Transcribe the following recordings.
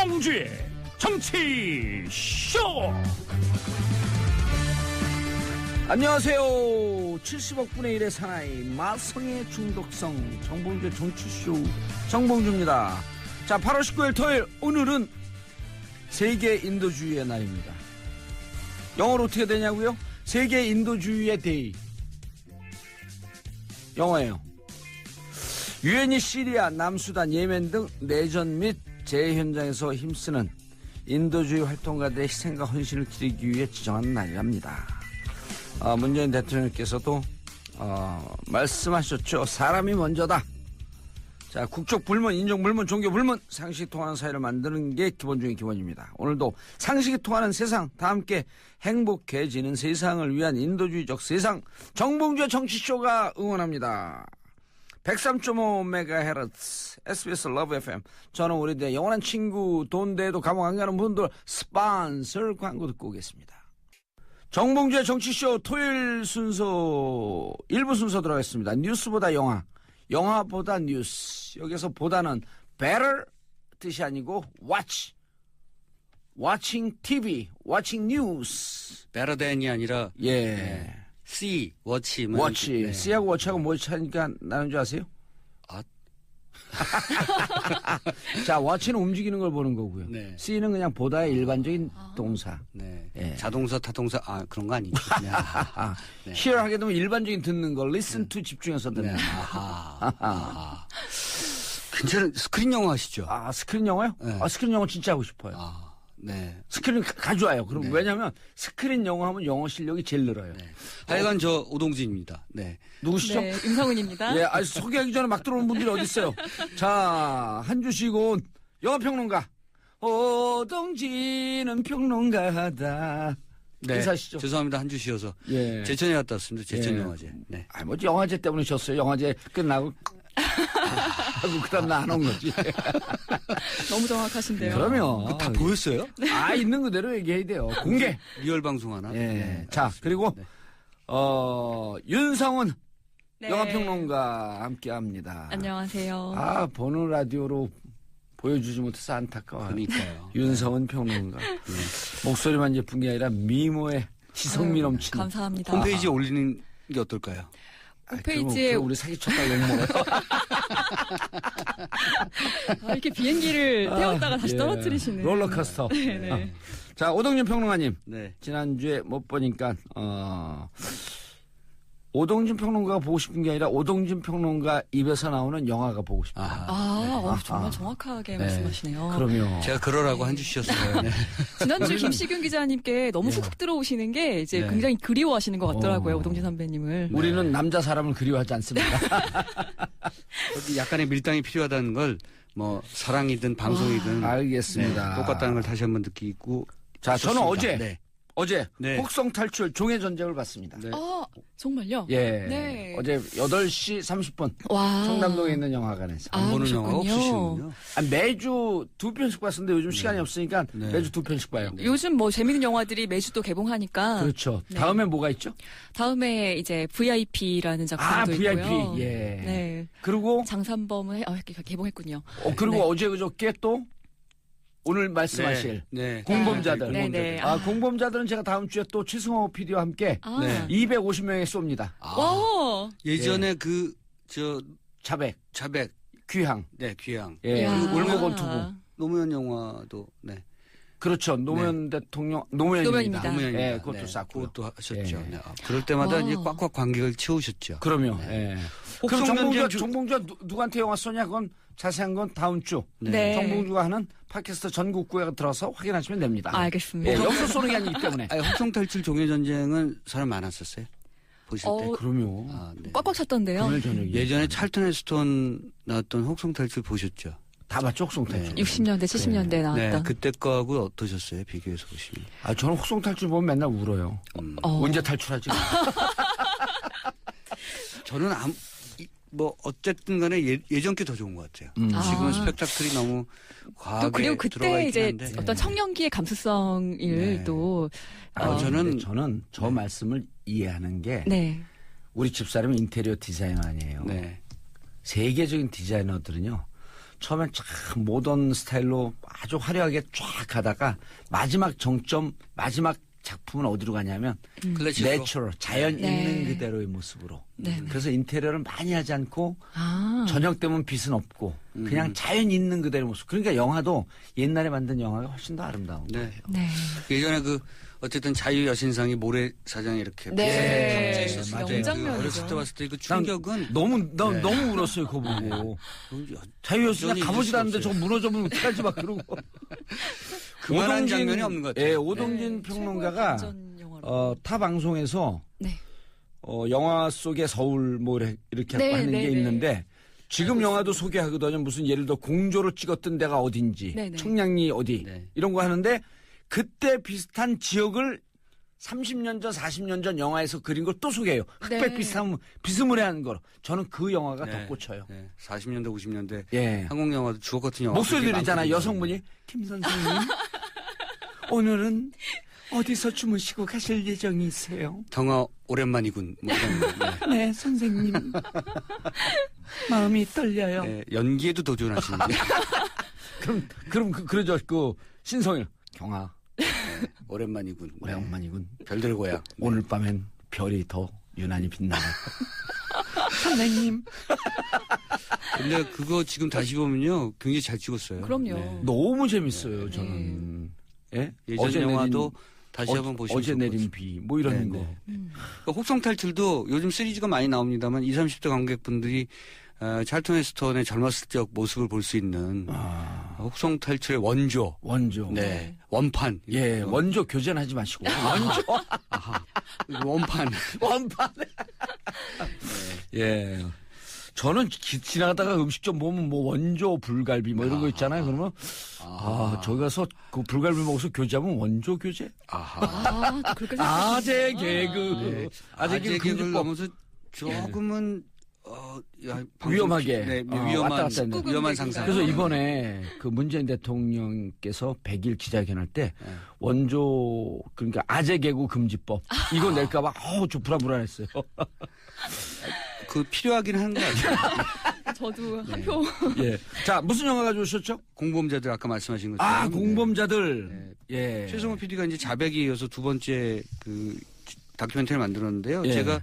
정봉주의 정치쇼. 안녕하세요. 70억 분의 1의 사나이 마성의 중독성 정봉주의 정치쇼 정봉주입니다. 자, 8월 19일 토요일, 오늘은 세계 인도주의의 날입니다. 영어로 어떻게 되냐고요? 세계 인도주의의 데이. 영어예요. 유엔이 시리아, 남수단, 예멘 등 내전 및 재해 현장에서 힘쓰는 인도주의 활동가들의 희생과 헌신을 기리기 위해 지정한 날이랍니다. 문재인 대통령께서도 말씀하셨죠. 사람이 먼저다. 자, 국적 불문, 인종 불문, 종교 불문, 상식이 통하는 사회를 만드는 게 기본 중의 기본입니다. 오늘도 상식이 통하는 세상, 다 함께 행복해지는 세상을 위한 인도주의적 세상, 정봉주의 정치쇼가 응원합니다. 103.5MHz SBS 러브 FM. 저는 우리 내 영원한 친구, 돈대도 감옥 안 가는 분들 스폰서 광고 듣고 오겠습니다. 정봉주의 정치쇼 토요일 순서 1부 순서 들어가겠습니다. 뉴스보다 영화, 영화보다 뉴스. 여기서 보다는 better 뜻이 아니고 watch, watching TV, watching news. better than이 아니라 예. 네. see, watch면 watch. 네. C하고 watch하고 뭐 차이니까 나는 줄 아세요? 아. 자, watch는 움직이는 걸 보는 거고요. 네. C는 그냥 보다의 일반적인 동사. 네. 예. 자동사, 타동사, 그런 거 아니죠. 네. hear 하게 되면 일반적인 듣는 걸 listen to 집중해서 듣는. 네. 괜찮은 스크린 영화 하시죠? 스크린 영화요? 네. 스크린 영화 진짜 하고 싶어요. 네. 스크린 가져와요. 그럼 네. 왜냐면 스크린 영어 하면 영어 실력이 제일 늘어요. 네. 하여간 저 오동진입니다. 네. 누구시죠? 네, 임성은입니다. 예, 소개하기 전에 막 들어오는 분들이 어디 있어요? 자, 한 주씩 온 영화평론가. 오동진은 평론가다. 네. 인사하시죠. 죄송합니다. 한 주 쉬어서. 예. 제천에 갔다 왔습니다. 제천 예. 영화제. 네. 뭐 영화제 때문에 쉬었어요. 영화제 끝나고. 하고 그다음 나 안 온 거지. 너무 정확하신데요. 그러면 다 보였어요? 있는 그대로 얘기해야 돼요. 공개. 리얼 방송 하나? 예. 네. 자, 그리고 네. 윤성은 네. 영화평론가 함께합니다. 안녕하세요. 보는 라디오로 보여주지 못해서 안타까워요. 그러니까요. 윤성은 평론가. 목소리만 예쁜 게 아니라 미모에 지성미 넘치는. 감사합니다. 홈페이지에 올리는 게 어떨까요? 홈페이지에 우리 사기쳤다 욕먹어요. 이렇게 비행기를 태웠다가 다시 떨어뜨리시는 롤러코스터. 네. 자, 오동진 평론가님. 네. 지난주에 못 보니까 오동진 평론가가 보고 싶은 게 아니라 오동진 평론가 입에서 나오는 영화가 보고 싶다. 정말 정확하게 말씀하시네요. 그럼요. 제가 그러라고 한 주 쉬었어요. 네. 지난주 김시균 기자님께 너무 훅훅 들어오시는 게 이제 굉장히 그리워하시는 것 같더라고요. 오동진 선배님을. 우리는 남자 사람을 그리워하지 않습니다. 약간의 밀당이 필요하다는 걸 뭐 사랑이든 방송이든 알겠습니다. 네, 똑같다는 걸 다시 한번 느끼고. 자, 저는 좋습니다. 어제 네. 혹성 탈출 종의 전쟁을 봤습니다. 네. 정말요? 예. 네. 어제 8시 30분 와. 청담동에 있는 영화관에서. 안 보는 영화가 그러셨군요. 없으시군요. 매주 2편씩 봤었는데 요즘 시간이 없으니까 네. 매주 2편씩 봐요. 요즘 뭐 재밌는 영화들이 매주 또 개봉하니까. 그렇죠. 네. 다음에 뭐가 있죠? 다음에 이제 VIP라는 작품도 VIP. 있고요. 예. 네. 그리고 장산범을 개봉했군요. 그리고 네. 어제 그저께 또 오늘 말씀하실 네. 공범자들. 네, 네. 공범자들은 제가 다음 주에 또 최승호 PD와 함께 네. 250명에 쏩니다. 와. 예전에 자백, 귀향. 귀향. 네, 귀향. 예. 야. 울먹원 투부. 노무현 영화도 네. 그렇죠. 노무현 대통령, 노무현입니다. 노무현입니다. 예, 그것도 쌌고. 그것도 하셨죠. 예. 네. 그럴 때마다 와. 이제 꽉꽉 관객을 채우셨죠. 그럼요. 네. 예. 그럼 혹성전쟁 정봉주가 누구한테 영화 쏘냐? 그건 자세한 건 다음 주. 네. 정봉주가 하는 팟캐스트 전국구에 들어서 확인하시면 됩니다. 알겠습니다. 예, 여기서 쏘는 게 아니기 때문에. 혹성탈출 종해전쟁은 사람 많았었어요. 보실 때. 그럼요. 네. 꽉꽉 찼던데요. 금요일 저녁에. 예전에 찰튼 헤스톤 나왔던 혹성탈출 보셨죠? 다 봤죠, 혹성탈출. 60년대, 70년대 나왔던. 네. 그때 거하고 어떠셨어요? 비교해서 보시면. 저는 혹성탈출 보면 맨날 울어요. 언제 탈출하지? 저는 어쨌든 간에 예전 게 더 좋은 것 같아요. 지금은 스펙타클이 너무 과하게 또 그리고 들어가 그때 있긴 이제 한데. 어떤 청년기의 감수성을 네. 또 저는 저 말씀을 이해하는 게 네. 우리 집사람이 인테리어 디자이너 아니에요. 네. 세계적인 디자이너들은요. 처음엔 참 모던 스타일로 아주 화려하게 쫙 가다가 마지막 정점, 마지막 작품은 어디로 가냐면 클래식으로. 내추럴, 자연 네. 있는 그대로의 모습으로. 네. 그래서 인테리어를 많이 하지 않고 아. 저녁 되면 빛은 없고 그냥 자연 있는 그대로의 모습. 그러니까 영화도 옛날에 만든 영화가 훨씬 더 아름다운 네. 거예요. 네. 예전에 그 어쨌든 자유여신상이 모래사장에 이렇게 네. 박혀 있었어요. 명장면이죠. 어렸을 때 봤을 때 그 충격은 너무 울었어요, 그거 보고. 자유여신상 여전히 가보지도 잊을 수 않는데 없어요. 저거 무너져면 어떡하지 막 그러고. 그만한 장면이 없는 것 같아요. 예, 오동진 네, 평론가가 최고의 반전 영화로. 타 방송에서 네. 영화 속의 서울 뭐 이렇게 네, 하는 네, 게 네. 있는데 지금 영화도 소개하거든요. 무슨 예를 들어 공조로 찍었던 데가 어딘지, 네, 네. 청량리 어디 네. 이런 거 하는데 그때 비슷한 지역을 30년 전, 40년 전 영화에서 그린 걸 또 소개해요. 흑백 네. 비슷한 비스무리한 거. 저는 그 영화가 더 꽂혀요. 네. 40년대, 50년대 예. 한국 영화도 주옥 같은 영화. 목소리들이잖아. 여성분이 김 선생님 오늘은 어디서 주무시고 가실 예정이세요? 정아 오랜만이군. 뭐 이런 거. 네. 네, 선생님. 마음이 떨려요. 네, 연기에도 도전하시는데 그럼 그러죠. 그 신성일 경아 오랜만이군. 네. 오랜만이군. 별들 고향. 오늘 밤엔 별이 더 유난히 빛나네. 선생님. 근데 그거 지금 다시 보면요 굉장히 잘 찍었어요. 그럼요. 네. 너무 재밌어요. 저는. 예? 예전 영화도 다시 한번 보시면 어제 좋을 것 내린 비 뭐 이런 네, 거. 네. 그러니까 혹성 탈출도 요즘 시리즈가 많이 나옵니다만 20, 30대 관객분들이 찰턴 헤스턴의 젊었을 적 모습을 볼 수 있는 혹성 탈출의 원조. 네. 원판. 예, 원조 교전 하지 마시고. 원조. 아하. 원판. 원판. 예. 저는 지나가다가 음식점 보면 뭐 원조 불갈비 뭐 이런 거 있잖아요. 그러면 저기 가서 그 불갈비 먹어서 교제하면 원조 교제? 아하. 또 그렇게 아재 생각하시는구나. 개그. 네. 아재 개그를 개그 넘어서 조금은 위험하게. 네, 왔다 위험한 갔다 했는데. 위험한 상상. 그래서 이번에 그 문재인 대통령께서 100일 기자회견할 때 원조 그러니까 아재 개그 금지법 이거 낼까봐 좀 불안했어요. 그 필요하긴 한 것 같아요. 저도 한 네. 표. 예. 자 무슨 영화 가져오셨죠? 공범자들 아까 말씀하신 것처럼. 공범자들. 네. 예. 최성호 PD가 이제 자백에 이어서 두 번째 그 다큐멘터리를 만들었는데요. 예. 제가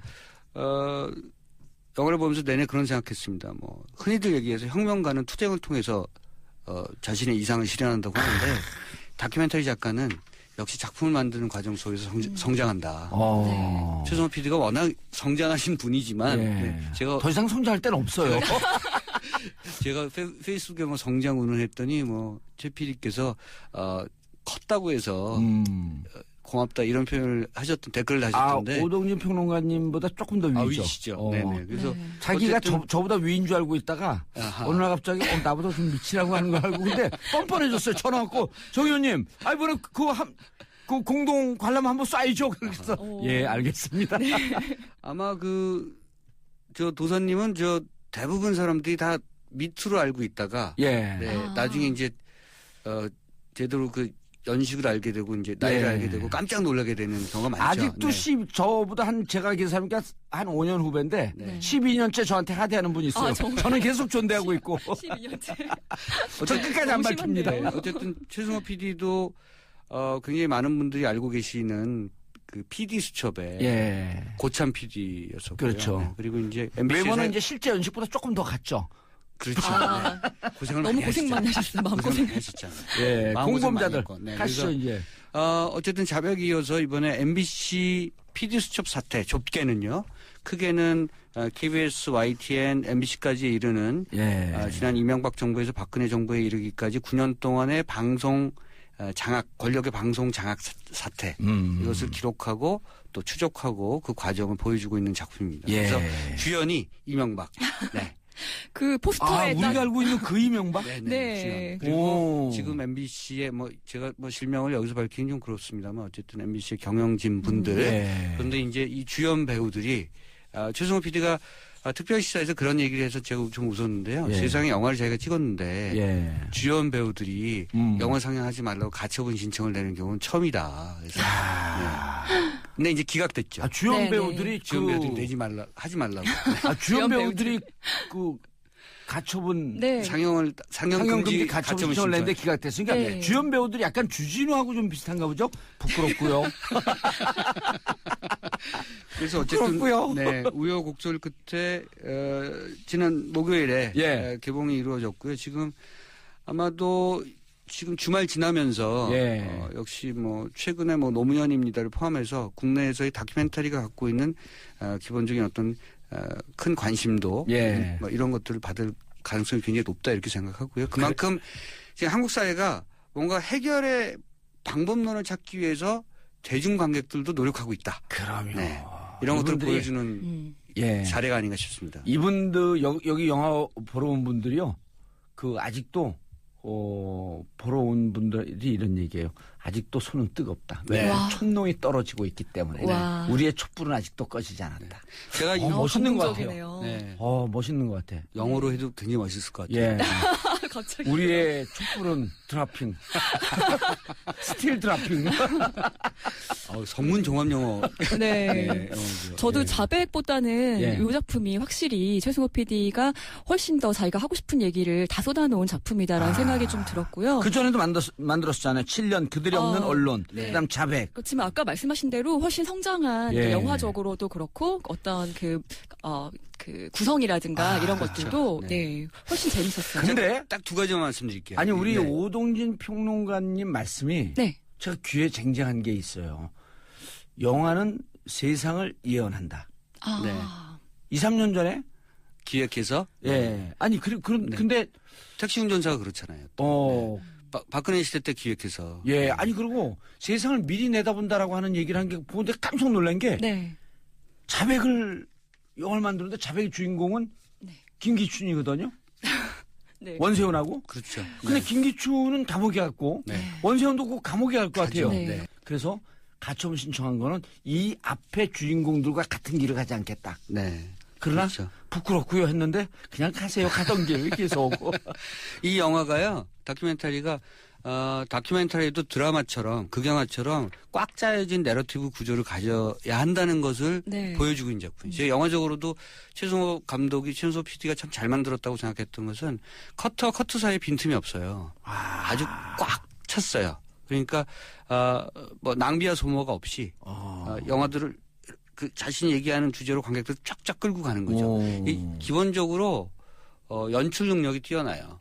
영화를 보면서 내내 그런 생각했습니다. 뭐 흔히들 얘기해서 혁명가는 투쟁을 통해서 자신의 이상을 실현한다고 하는데 다큐멘터리 작가는 역시 작품을 만드는 과정 속에서 성장한다. 최성호 PD가 워낙 성장하신 분이지만 예. 네, 제가 더 이상 성장할 데는 없어요. 제가 페이스북에 뭐 성장 운운했더니 뭐 최 PD께서 컸다고 해서 고맙다 이런 표현을 하셨던 댓글을 하셨던데. 오동진 평론가님보다 조금 더 위죠. 위시죠. 네네. 그래서 네. 자기가 어쨌든- 저보다 위인 줄 알고 있다가 아하. 어느 날 갑자기 나보다 좀 미치라고 하는 걸 알고 근데 뻔뻔해졌어요. 전화 왔고 정 의원님 이번에 그 공동 관람 한번 쏴야죠. 그래서 예 알겠습니다. 아마 저 도사님은 대부분 사람들이 다 밑으로 알고 있다가 예. 네, 나중에 이제 제대로 그 연식을 알게 되고 이제 나이를 예. 알게 되고 깜짝 놀라게 되는 경우가 많죠. 아직도 네. 저보다 제가 계산하니까 한 5년 후배인데 네. 12년째 저한테 하대하는 분이 있어요. 정말요? 저는 계속 존대하고 있고 12년째. 저 끝까지 안 너무 밝힙니다. 심한데요? 어쨌든 최승호 PD도 굉장히 많은 분들이 알고 계시는 그 PD 수첩의 예. 고참 PD였었고요. 그렇죠. 그리고 이제 MBC에서 외모는 이제 실제 연식보다 조금 더 같죠. 그렇죠. 아, 네. 고생을 너무 많이 고생 많이 하셨어요. 마음고생. 많이 하셨잖아요. 예. 마음고생 공범자들 많이 했고. 네, 가시죠 그래서 이제. 어쨌든 자백에 이어서 이번에 MBC PD 수첩 사태 좁게는요. 크게는 KBS, YTN, MBC까지 이르는 지난 이명박 정부에서 박근혜 정부에 이르기까지 9년 동안의 방송 권력의 방송 장악 사태 이것을 기록하고 또 추적하고 그 과정을 보여주고 있는 작품입니다. 예. 그래서 주연이 이명박. 네. 그 포스터에 딱 우리가 알고 있는 그 이명박? 네. 주연. 그리고 오. 지금 MBC의 제가 실명을 여기서 밝히긴 좀 그렇습니다만 어쨌든 MBC의 경영진 분들. 예. 그런데 이제 이 주연 배우들이 최승호 PD가 특별시사에서 그런 얘기를 해서 제가 좀 웃었는데요. 예. 세상에 영화를 자기가 찍었는데 예. 주연 배우들이 영화 상영하지 말라고 가처분 신청을 내는 경우는 처음이다. 그래서 네. 근데 이제 기각됐죠. 주연 네네. 배우들이 주연 배우들이 하지 말라고. 주연 주연 배우들이 가처분 네. 상영금지 가처분 신청을 냈는데 기각됐으니까 네. 주연 배우들이 약간 주진우하고 좀 비슷한가 보죠? 부끄럽고요. 그래서 어쨌든 부끄럽고요. 네, 우여곡절 끝에 지난 목요일에 예. 개봉이 이루어졌고요. 지금 아마도 지금 주말 지나면서 예. 역시 뭐 최근에 뭐 노무현입니다를 포함해서 국내에서의 다큐멘터리가 갖고 있는 기본적인 어떤 큰 관심도 예. 뭐 이런 것들을 받을 가능성이 굉장히 높다 이렇게 생각하고요. 그만큼 지금 한국 사회가 뭔가 해결의 방법론을 찾기 위해서 대중 관객들도 노력하고 있다. 그럼요. 네. 이런 것들을 이분들이 보여주는 예. 사례가 아닌가 싶습니다. 이분들 여기 영화 보러 온 분들이요. 그 아직도 보러 온 분들이 이런 얘기예요. 아직도 손은 뜨겁다. 왜? 와. 촛농이 떨어지고 있기 때문에. 와. 우리의 촛불은 아직도 꺼지지 않았다. 제가 멋있는 것 같아요. 감동적이네요. 네. 멋있는 것 같아. 영어로 해도 굉장히 멋있을 것 같아요. 예. 갑자기. 우리의 촛불은 드라핑. 스틸 드라핑. 전문 종합 영어. 네. 영어죠. 저도 예. 자백보다는 예. 이 작품이 확실히 최승호 PD가 훨씬 더 자기가 하고 싶은 얘기를 다 쏟아놓은 작품이다라는 생각이 좀 들었고요. 그전에도 만들었잖아요. 7년 그들이 없는 언론. 네. 그다음 자백. 그렇지만 아까 말씀하신 대로 훨씬 성장한 예. 영화적으로도 그렇고 어떤 그 구성이라든가 이런 그렇죠. 것들도 네. 네. 훨씬 재밌었어요. 근데 딱 두 가지만 말씀드릴게요. 아니 우리 네. 오동진 평론가님 말씀이 네. 제가 귀에 쟁쟁한 게 있어요. 영화는 세상을 예언한다. 아. 네. 2, 3년 전에 기획해서 예. 아니 네. 근데 택시 운전사가 그렇잖아요. 박근혜 시대 때 기획해서. 예. 아니 그리고 세상을 미리 내다본다라고 하는 얘기를 한 게 보는데 깜짝 놀란 게 네. 자백을 영화를 만드는데 자백의 주인공은 네. 김기춘이거든요. 네. 원세훈하고. 그렇죠. 근데 김기춘은 감옥에 갔고 네. 원세훈도 꼭 감옥에 갈 것 같아요. 네. 네. 그래서 가처분 신청한 거는 이 앞에 주인공들과 같은 길을 가지 않겠다. 네. 그러나 그렇죠. 부끄럽고요 했는데 그냥 가세요. 가던 길 계속. 이 영화가요, 다큐멘터리도 드라마처럼, 극영화처럼 꽉 짜여진 내러티브 구조를 가져야 한다는 것을 네. 보여주고 있는 작품이죠. 제가 영화적으로도 최승호 감독이, 최승호 PD가 참 잘 만들었다고 생각했던 것은 커트 사이에 빈틈이 없어요. 아주 꽉 찼어요. 그러니까, 뭐 낭비와 소모가 없이, 영화들을 자신이 얘기하는 주제로 관객들 쫙쫙 끌고 가는 거죠. 기본적으로 연출 능력이 뛰어나요.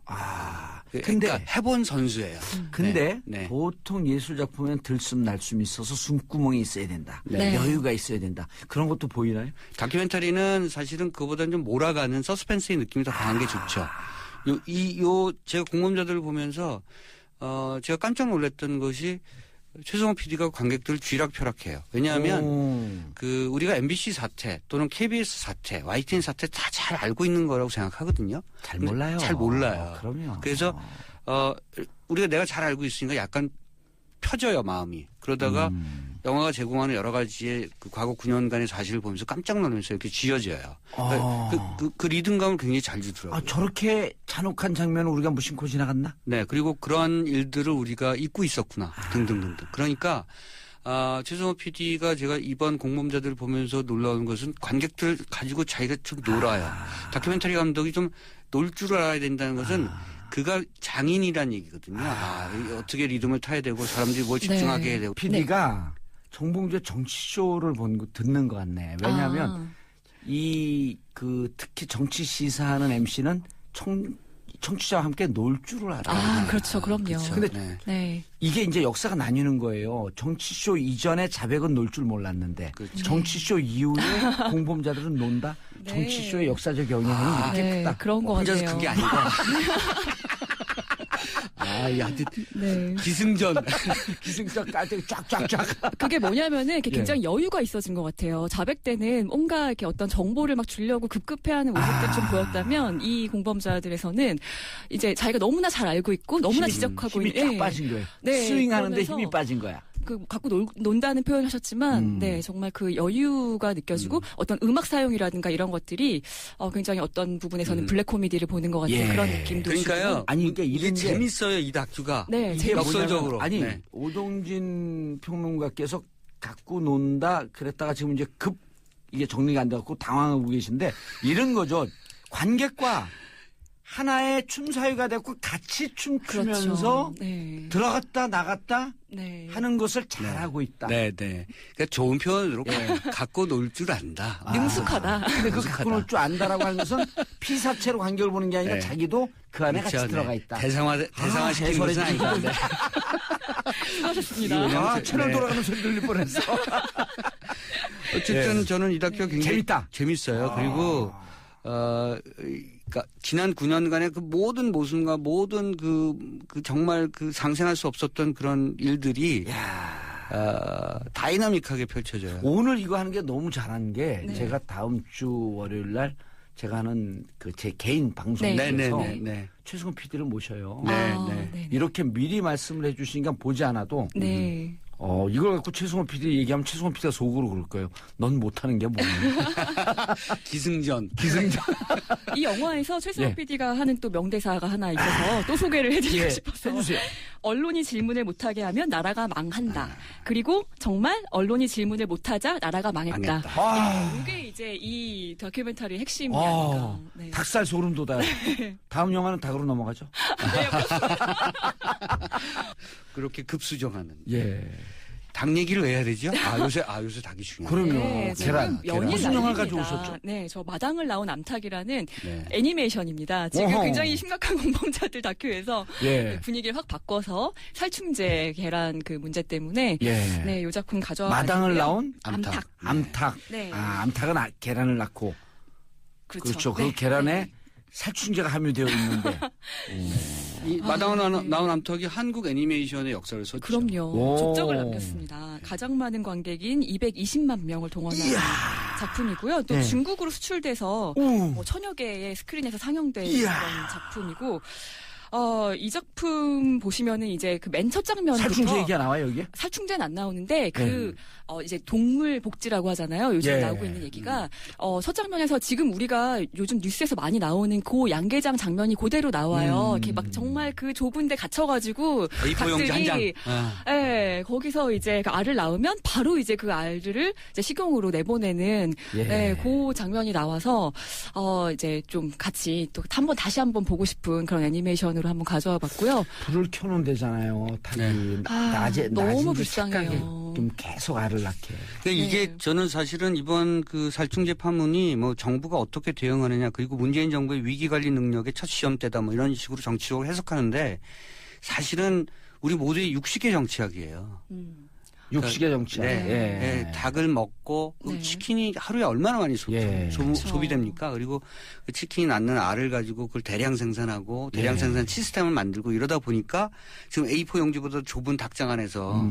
근데 그러니까 해본 선수예요. 근데 네. 보통 예술 작품에는 들숨 날숨이 있어서 숨구멍이 있어야 된다. 네. 여유가 있어야 된다. 그런 것도 보이나요? 다큐멘터리는 사실은 그보다는 좀 몰아가는 서스펜스의 느낌이 더 강한 게 좋죠. 제가 공범자들을 보면서 제가 깜짝 놀랐던 것이 최승호 PD가 관객들을 쥐락펴락해요. 왜냐하면 우리가 MBC 사태 또는 KBS 사태, YTN 사태 다 잘 알고 있는 거라고 생각하거든요. 잘 몰라요. 잘 몰라요. 그럼요. 그래서 내가 잘 알고 있으니까 약간 펴져요, 마음이. 그러다가 영화가 제공하는 여러 가지의 그 과거 9년간의 사실을 보면서 깜짝 놀라면서 이렇게 지어져요. 그 리듬감을 굉장히 잘 주더라고요. 저렇게 잔혹한 장면을 우리가 무심코 지나갔나? 네, 그리고 그런 일들을 우리가 잊고 있었구나 등등등등. 그러니까 최승호 PD가 제가 이번 공범자들을 보면서 놀라운 것은 관객들 가지고 자기가 좀 놀아요. 다큐멘터리 감독이 좀 놀 줄 알아야 된다는 것은 그가 장인이란 얘기거든요. 어떻게 리듬을 타야 되고 사람들이 뭘 집중하게 해야 되고. PD가 정봉주의 정치쇼를 듣는 것 같네. 왜냐하면 특히 정치 시사하는 MC는 청취자와 함께 놀 줄을 알아요. 그렇죠. 그럼요. 그렇죠. 근데 네. 이게 이제 역사가 나뉘는 거예요. 정치쇼 이전에 자백은 놀 줄 몰랐는데 그렇죠. 정치쇼 이후에 공범자들은 논다. 네. 정치쇼의 역사적 영향은 이렇게 네, 크다. 그런 거 혼자서 같아요. 그게 아니고. 네. 기승전. 기승적 깔때기 쫙쫙쫙. 그게 뭐냐면은 이렇게 예. 굉장히 여유가 있어진 것 같아요. 자백 때는 뭔가 이렇게 어떤 정보를 막 주려고 급급해하는 모습들 좀 보였다면 이 공범자들에서는 이제 자기가 너무나 잘 알고 있고 너무나 지적하고 힘이 있는 쫙 빠진 거예요. 네, 스윙하는데 그러면서 힘이 빠진 거야. 갖고 논다는 표현을 하셨지만, 네, 정말 그 여유가 느껴지고 어떤 음악 사용이라든가 이런 것들이 굉장히 어떤 부분에서는 블랙 코미디를 보는 것 같은 예. 그런 느낌도 그러니까요. 주고. 아니 그러니까 이게 이런 게 재밌어요, 이 다큐가. 네, 이게 역설적으로. 뭐냐면, 아니 네. 오동진 평론가께서 갖고 논다 그랬다가 지금 이제 이게 정리가 안 돼갖고 당황하고 계신데 이런 거죠. 관객과 하나의 춤사위가 됐고 같이 춤추면서 그렇죠. 네. 들어갔다 나갔다 네. 하는 것을 잘하고 있다. 네, 네. 그러니까 좋은 표현으로 갖고 놀 줄 안다. 능숙하다. 근데 그 갖고 놀 줄 안다라고 하는 것은 피사체로 관계를 보는 게 아니라 네. 자기도 그 안에 그렇죠, 같이 네. 들어가 있다. 대상화 시키는 해설해 것은 아니다. 주시는데. 네. 수고하셨습니다. 채널 네. 돌아가는 소리 들릴 뻔했어. 어쨌든 네. 저는 이 다큐가 굉장히 재밌다. 재밌어요. 그리고 그러니까 지난 9년간의 그 모든 모순과 모든 그 정말 그 상상할 수 없었던 그런 일들이 다이나믹하게 펼쳐져요. 오늘 이거 하는 게 너무 잘한 게 네. 제가 다음 주 월요일 날 제가 하는 그 제 개인 네. 방송에서 네. 최승훈 PD를 모셔요. 네. 네. 이렇게 미리 말씀을 해주시니까 보지 않아도 네. 이걸 갖고 최승훈 PD 얘기하면 최승훈 PD가 속으로 그럴 거예요. 넌 못하는 게 뭐니? 기승전. 이 영화에서 최승호 예. PD가 하는 또 명대사가 하나 있어서 또 소개를 해드리고 예, 싶어서. 해주세요. 언론이 질문을 못하게 하면 나라가 망한다. 그리고 정말 언론이 질문을 못하자 나라가 망했다. 망했다. 이게 이제 이 다큐멘터리의 핵심이 아, 아닌가. 네. 닭살 소름 돋아요. 다음 영화는 닭으로 넘어가죠. 그렇게 급수정하는. 예. 닭 얘기를 왜 해야 되죠? 요새 닭이 중요해요. 그럼요. 네, 계란. 지금 연일 무슨 영화를 난립니다. 가져오셨죠? 네, 저 마당을 나온 암탉이라는 네. 애니메이션입니다. 지금 어허. 굉장히 심각한 공범자들 다큐에서 예. 분위기를 확 바꿔서 살충제 계란 그 문제 때문에 예. 네, 요 작품 가져와 마당을 가지고요. 나온 암탉. 암탉. 네. 암탉은 계란을 낳고. 그렇죠. 그 네. 계란에 네. 살충제가 함유되어 있는데. 이 마당을 나온 암탉이 한국 애니메이션의 역사를 썼죠. 그럼요. 오. 족적을 남겼습니다. 가장 많은 관객인 220만 명을 동원한 작품이고요. 또 네. 중국으로 수출돼서 오. 천여 개의 스크린에서 상영된 이야. 그런 작품이고, 이 작품 보시면은 이제 그 맨 첫 장면부터 살충제 얘기가 나와요, 여기에? 살충제는 안 나오는데 네. 이제 동물 복지라고 하잖아요. 요즘 예. 나오고 있는 얘기가 첫 장면에서 지금 우리가 요즘 뉴스에서 많이 나오는 그 양계장 장면이 그대로 나와요. 이렇게 막 정말 그 좁은데 갇혀가지고 A4 용지 한 장. 예, 거기서 이제 그 알을 낳으면 바로 이제 그 알들을 이제 식용으로 내보내는 그 장면이 나와서 이제 좀 같이 또 다시 한번 보고 싶은 그런 애니메이션으로 한번 가져와 봤고요. 불을 켜놓은 데잖아요. 닭이 낮에 너무 낮인데 불쌍해요. 착하게 좀 계속 알을 낳게. 근데 이게 저는 사실은 이번 그 살충제 파문이 뭐 정부가 어떻게 대응하느냐 그리고 문재인 정부의 위기 관리 능력의 첫 시험대다 뭐 이런 식으로 정치적으로 해석하는데 사실은 우리 모두의 육식의 정치학이에요. 육식의 정치. 네. 닭을 먹고 그 네. 치킨이 하루에 얼마나 많이 그렇죠. 소비됩니까? 그리고 그 치킨이 낳는 알을 가지고 그걸 대량 생산하고 대량 생산 시스템을 만들고 이러다 보니까 지금 A4 용지보다 좁은 닭장 안에서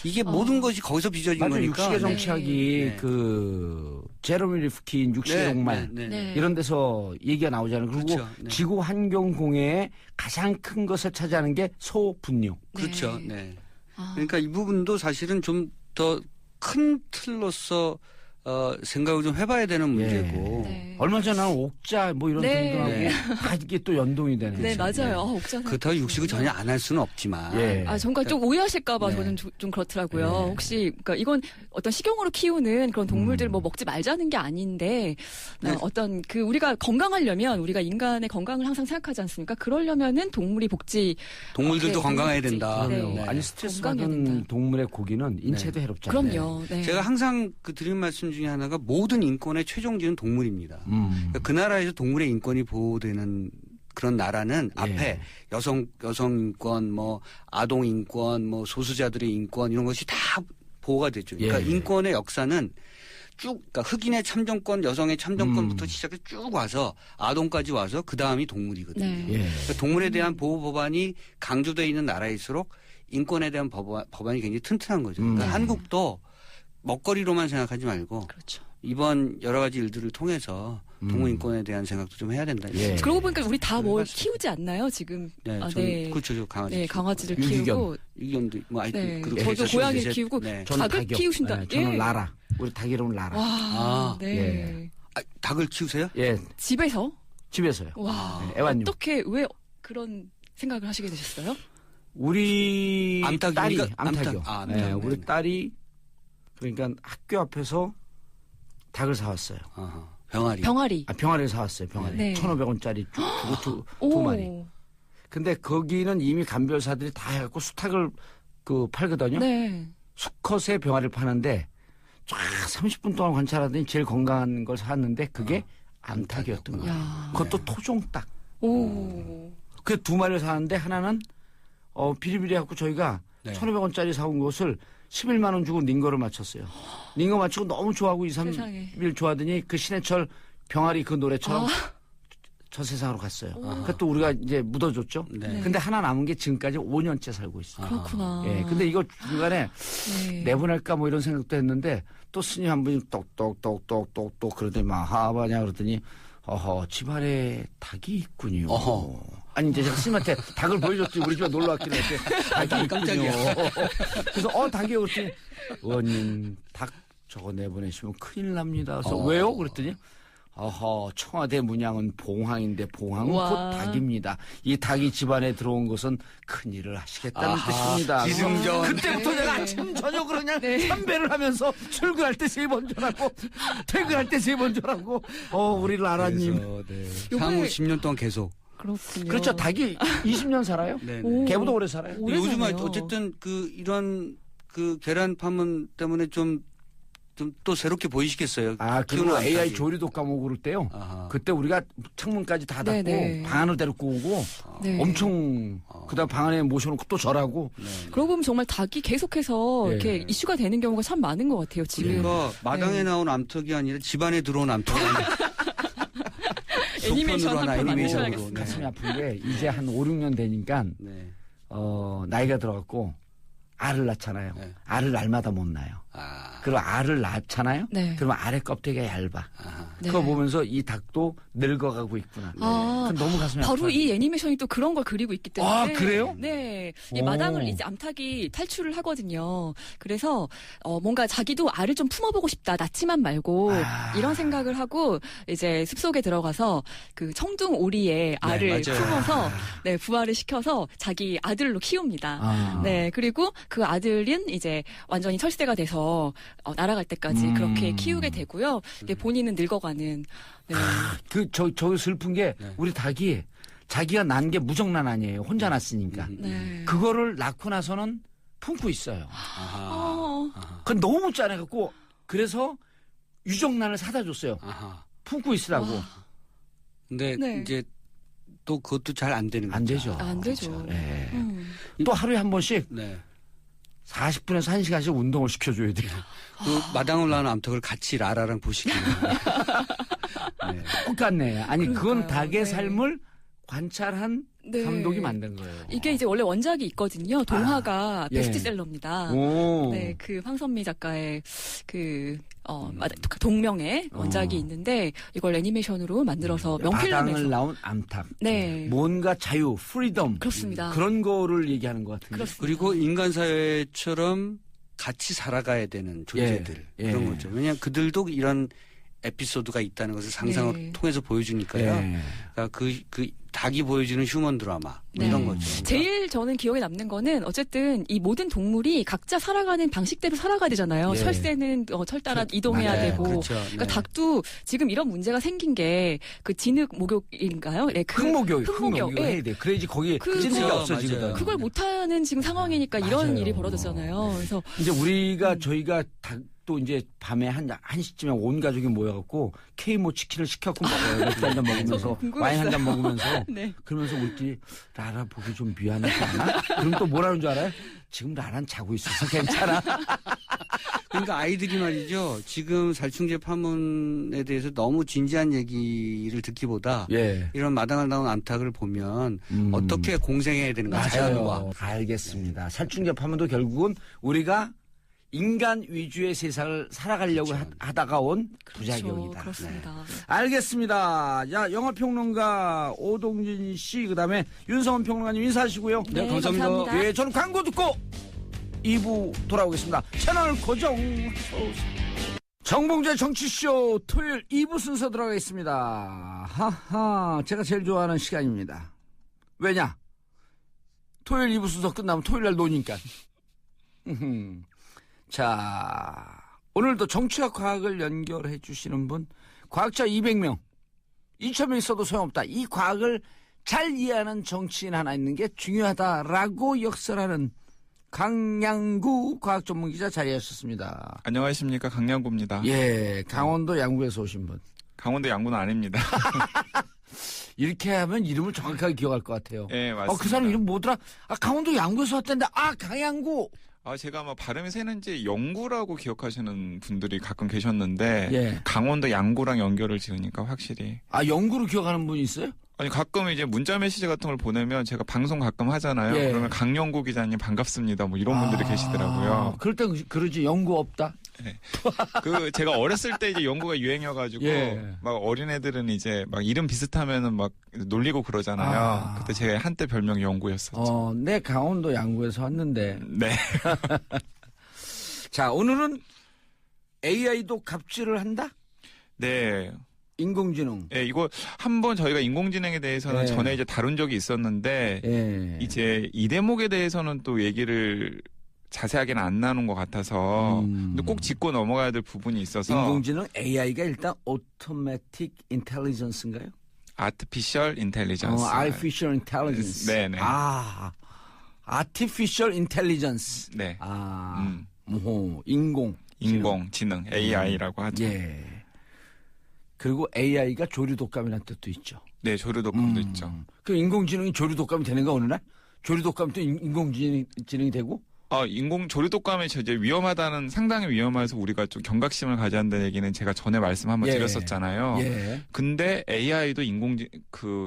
이게 모든 것이 거기서 빚어진 맞아, 거니까. 육식의 정치학이 네. 그 제로미 리프킨 육식의 종말 네. 이런 데서 얘기가 나오잖아요. 그리고 그렇죠. 네. 지구 환경 공해의 가장 큰 것을 차지하는 게 소 분뇨. 그렇죠. 네. 네. 그러니까 이 부분도 사실은 좀 더 큰 틀로서 생각을 좀 해봐야 되는 문제고. 네. 얼마 전에 옥자 뭐 이런 네. 등등하고 네. 다 이게 또 연동이 되네. 네, 맞아요. 옥자는. 그렇다고 육식을 전혀 안 할 수는 없지만. 예. 정말 좀 오해하실까봐 네. 저는 좀 그렇더라고요. 네. 혹시, 그러니까 이건 어떤 식용으로 키우는 그런 동물들 뭐 먹지 말자는 게 아닌데, 네. 어떤 우리가 건강하려면 우리가 인간의 건강을 항상 생각하지 않습니까? 그러려면은 동물이 동물들도 네, 건강해야 동물복지. 된다. 그럼요. 네. 아니 스트레스 건강해야 받은 된다. 동물의 고기는 인체도 해롭잖아요. 그럼요. 네. 제가 항상 그 드린 말씀 중에 하나가 모든 인권의 최종지는 동물입니다. 그러니까 그 나라에서 동물의 인권이 보호되는 그런 나라는 앞에 여성 인권, 뭐 아동 인권, 뭐 소수자들의 인권 이런 것이 다 보호가 되죠. 그러니까 인권의 역사는 쭉, 그러니까 흑인의 참정권, 여성의 참정권부터 시작해서 쭉 와서 아동까지 와서 그 다음이 동물이거든요. 네. 그러니까 동물에 대한 보호 법안이 강조되어 있는 나라일수록 인권에 대한 법안이 굉장히 튼튼한 거죠. 그러니까 한국도 먹거리로만 생각하지 말고 그렇죠. 이번 여러 가지 일들을 통해서 동물 인권에 대한 생각도 좀 해야 된다. 예. 그러고 보니까 우리 다 뭘 키우지 않나요, 지금? 네, 네. 그렇죠, 저 강아지. 네, 강아지를 유기견. 키우고. 유기견도 뭐 네. 그렇게 저도 고양이 키우고 네. 저는 닭을 닭이요. 키우신다. 네, 저는 예. 라라. 우리 닭 이름은 라라. 와, 네. 예. 닭을 키우세요? 예, 집에서? 집에서요. 와, 네, 애완용. 어떻게 왜 그런 생각을 하시게 되셨어요? 우리 암탉이니까 딸이 암탉. 암탉이요. 아, 네, 암탉. 우리 네네. 딸이 그러니까 학교 앞에서 닭을 사왔어요. 어허. 병아리. 병아리를 사왔어요. 병아리. 네. 1,500원짜리 두 마리. 오. 근데 거기는 이미 감별사들이 다 해갖고 수탉을 팔거든요. 네. 수컷의 병아리를 파는데 쫙 30분 동안 관찰하더니 제일 건강한 걸 샀는데 그게 암탉이었던 거예요. 야. 그것도 토종닭. 오. 그 두 마리를 사는데 하나는 비리비리해갖고 저희가 네. 1,500원짜리 사온 것을 11만 원 주고 닌거를 맞췄어요. 닌거 맞추고 너무 좋아하고 2, 세상에. 3일 좋아하더니 그 신해철 병아리 그 노래처럼 저 세상으로 갔어요. 그것도 우리가 이제 묻어줬죠. 네. 근데 하나 남은 게 지금까지 5년째 살고 있어요. 그렇구나. 예. 근데 이거 중간에 네. 내보낼까 뭐 이런 생각도 했는데 또 스님 한 분이 똑똑똑똑똑똑 그러더니 하바냐 그러더니 집안에 닭이 있군요. 아니 이제 제가 스님한테 닭을 보여줬지. 우리 집에 놀러 왔길래 닭이 있군요. 그래서 닭이요 그랬더니 의원님 닭 저거 내보내시면 큰일 납니다. 그래서 왜요? 그랬더니 청와대 문양은 봉황인데 봉황은 와. 곧 닭입니다. 이 닭이 집안에 들어온 것은 큰일을 하시겠다는 뜻입니다. 기승전. 그때부터 내가 아침 저녁으로 그냥 삼배를 하면서 출근할 때 3번 전하고 퇴근할 때 3번 전하고 우리 라라님. 향후 10년 동안 계속. 그렇군요. 그렇죠. 닭이 20년 살아요. 네네. 개보다 오래 살아요. 오래 요즘은 사네요. 어쨌든 이런 계란 파문 때문에 좀 또 새롭게 보이시겠어요. 그리고 키우는 AI 암탉이. 조리도 까먹고 그럴 때요. 아하. 그때 우리가 창문까지 다 닫고 네네. 방 안으로 데리고 오고 네. 엄청 그다음 방 안에 모셔놓고 또 절하고. 그러고 보면 정말 닭이 계속해서 예. 이렇게 이슈가 되는 경우가 참 많은 것 같아요. 지금. 그러니까 마당에 네. 나온 암탉이 아니라 집안에 들어온 암탉. 애니메이션 속편으로 하나 한편 애니메이션으로. 만드셔야겠습니다. 가슴이 아픈 게 이제 한 5, 6년 되니까 네. 나이가 들어갔고 알을 낳잖아요. 네. 알을 날마다 못 낳아요. 그리고 알을 낳잖아요. 네. 그러면 알의 껍데기가 얇아. 네. 그거 보면서 이 닭도 늙어가고 있구나. 그건 너무 가슴이 바로 아파요. 이 애니메이션이 또 그런 걸 그리고 있기 때문에. 아, 그래요? 네. 이 오. 마당을 이제 암탉이 탈출을 하거든요. 그래서 뭔가 자기도 알을 좀 품어보고 싶다. 낳지만 말고 이런 생각을 하고 이제 숲속에 들어가서 그 청둥 오리의 알을 맞아요. 품어서 부화를 시켜서 자기 아들로 키웁니다. 네. 그리고 그 아들은 이제 완전히 철새가 돼서 날아갈 때까지 그렇게 키우게 되고요. 근데 본인은 늙어가는. 네. 저 슬픈 게 네. 우리 닭이 자기가 난 게 무정란 아니에요. 혼자 낳았으니까. 네. 그거를 낳고 나서는 품고 있어요. 어. 그건 너무 짠해갖고 그래서 유정란을 사다 줬어요. 품고 있으라고. 근데 네. 이제 또 그것도 잘 안 되는 거죠. 안 되죠. 안 되죠. 네. 음. 또 하루에 한 번씩 네. 40분에서 1시간씩 운동을 시켜줘야 돼요. 그 마당을 나는 암탉을 같이 라라랑 보시기는. 네. 똑같네. 아니 그건 그러니까요. 닭의 네. 삶을 관찰한 네. 감독이 만든 거예요. 이게 이제 원래 원작이 있거든요. 동화가 예. 베스트셀러입니다. 오. 네, 그 황선미 작가의 동명의 원작이 있는데 이걸 애니메이션으로 만들어서 바당을 명필름에서 나온 암탉. 네. 뭔가 자유, 프리덤. 그렇습니다. 그런 거를 얘기하는 것 같은데. 그렇습니다. 그리고 인간 사회처럼 같이 살아가야 되는 존재들 예. 그런 예. 거죠. 왜냐하면 그들도 이런 에피소드가 있다는 것을 상상을 네. 통해서 보여주니까요. 예. 그러니까 그 닭이 보여주는 휴먼 드라마 뭐 네. 이런 거죠. 제일 저는 기억에 남는 거는 어쨌든 이 모든 동물이 각자 살아가는 방식대로 살아가야 되잖아요. 예. 철새는 철 따라 이동해야 맞아요. 되고. 그렇죠. 그러니까 네. 닭도 지금 이런 문제가 생긴 게 그 진흙 목욕인가요? 네, 흑목욕 흑목욕. 예. 해야 돼. 그래야지 거기 그거- 찐득이 없어지거든. 맞아요. 그걸 못하는 지금 상황이니까 이런 맞아요. 일이 벌어졌잖아요. 그래서 이제 우리가 저희가 닭도 이제 밤에 한 시쯤에 온 가족이 모여갖고 K모 치킨을 시켜갖고 먹어요. 맥주 한잔 먹으면서 저도 궁금했어요. 와인 한 잔 먹으면서 네. 그러면서 우리끼리 라라 보기 좀 미안하지 않아? 그럼 또 뭐라는 줄 알아요? 지금 라란 자고 있어서 괜찮아. 그러니까 아이들이 말이죠. 지금 살충제 파문에 대해서 너무 진지한 얘기를 듣기보다 예. 이런 마당을 나온 암탉을 보면 어떻게 공생해야 되는가 자연과. 맞아요. 알겠습니다. 살충제 파문도 결국은 우리가 인간 위주의 세상을 살아가려고 하다가 온 부작용이다. 그렇습니다. 알겠습니다. 자, 영화평론가 오동진 씨, 그 다음에 윤성원 평론가님 인사하시고요. 네, 감사합니다. 예, 저는 광고 듣고 2부 돌아오겠습니다. 채널 고정. 정봉재 정치쇼 토요일 2부 순서 들어가겠습니다. 하하, 제가 제일 좋아하는 시간입니다. 왜냐? 토요일 2부 순서 끝나면 토요일 날 노니까. 자, 오늘도 정치와 과학을 연결해 주시는 분 과학자 200명, 2,000명 있어도 소용없다. 이 과학을 잘 이해하는 정치인 하나 있는 게 중요하다라고 역설하는 강양구 과학 전문 기자 자리하셨습니다. 안녕하십니까, 강양구입니다. 예, 강원도 양구에서 오신 분. 강원도 양구는 아닙니다. 이렇게 하면 이름을 정확하게 기억할 것 같아요. 네, 맞습니다. 그 사람 이름 뭐더라? 강원도 양구에서 왔던데, 강양구. 제가 아마 발음이 새는지 영구라고 기억하시는 분들이 가끔 계셨는데, 예. 강원도 양구랑 연결을 지으니까 확실히. 영구로 기억하는 분이 있어요? 아니, 가끔 이제 문자 메시지 같은 걸 보내면 제가 방송 가끔 하잖아요. 예. 그러면 강영구 기자님 반갑습니다. 뭐 이런 분들이 계시더라고요. 그럴 땐 그러지, 영구 없다? 네. 제가 어렸을 때 이제 영구가 유행이어가지고, 예. 막 어린애들은 이제 막 이름 비슷하면은 막 놀리고 그러잖아요. 그때 제가 한때 별명이 영구였었죠. 내 강원도 양구에서 왔는데. 네. 자, 오늘은 AI도 갑질을 한다? 네. 인공지능. 네, 이거 한번 저희가 인공지능에 대해서는 전에 이제 다룬 적이 있었는데, 이제 이 대목에 대해서는 또 얘기를 자세하게는 안 나눈 것 같아서 근데 꼭 짚고 넘어가야 될 부분이 있어서. 인공지능 AI가 일단 Automatic Intelligence인가요? Artificial Intelligence. Artificial Intelligence. 네네. Artificial Intelligence. 네. 인공지능 AI라고 하죠. 예. 그리고 AI가 조류독감이라는 뜻도 있죠. 네, 조류독감도 있죠. 그 인공지능이 조류독감이 되는가 어느 날? 조류독감이 또 인공지능이 되고? 조류독감이 이제 위험하다는, 상당히 위험해서 우리가 좀 경각심을 가져야 한다는 얘기는 제가 전에 말씀 한번 드렸었잖아요. 예. 근데 AI도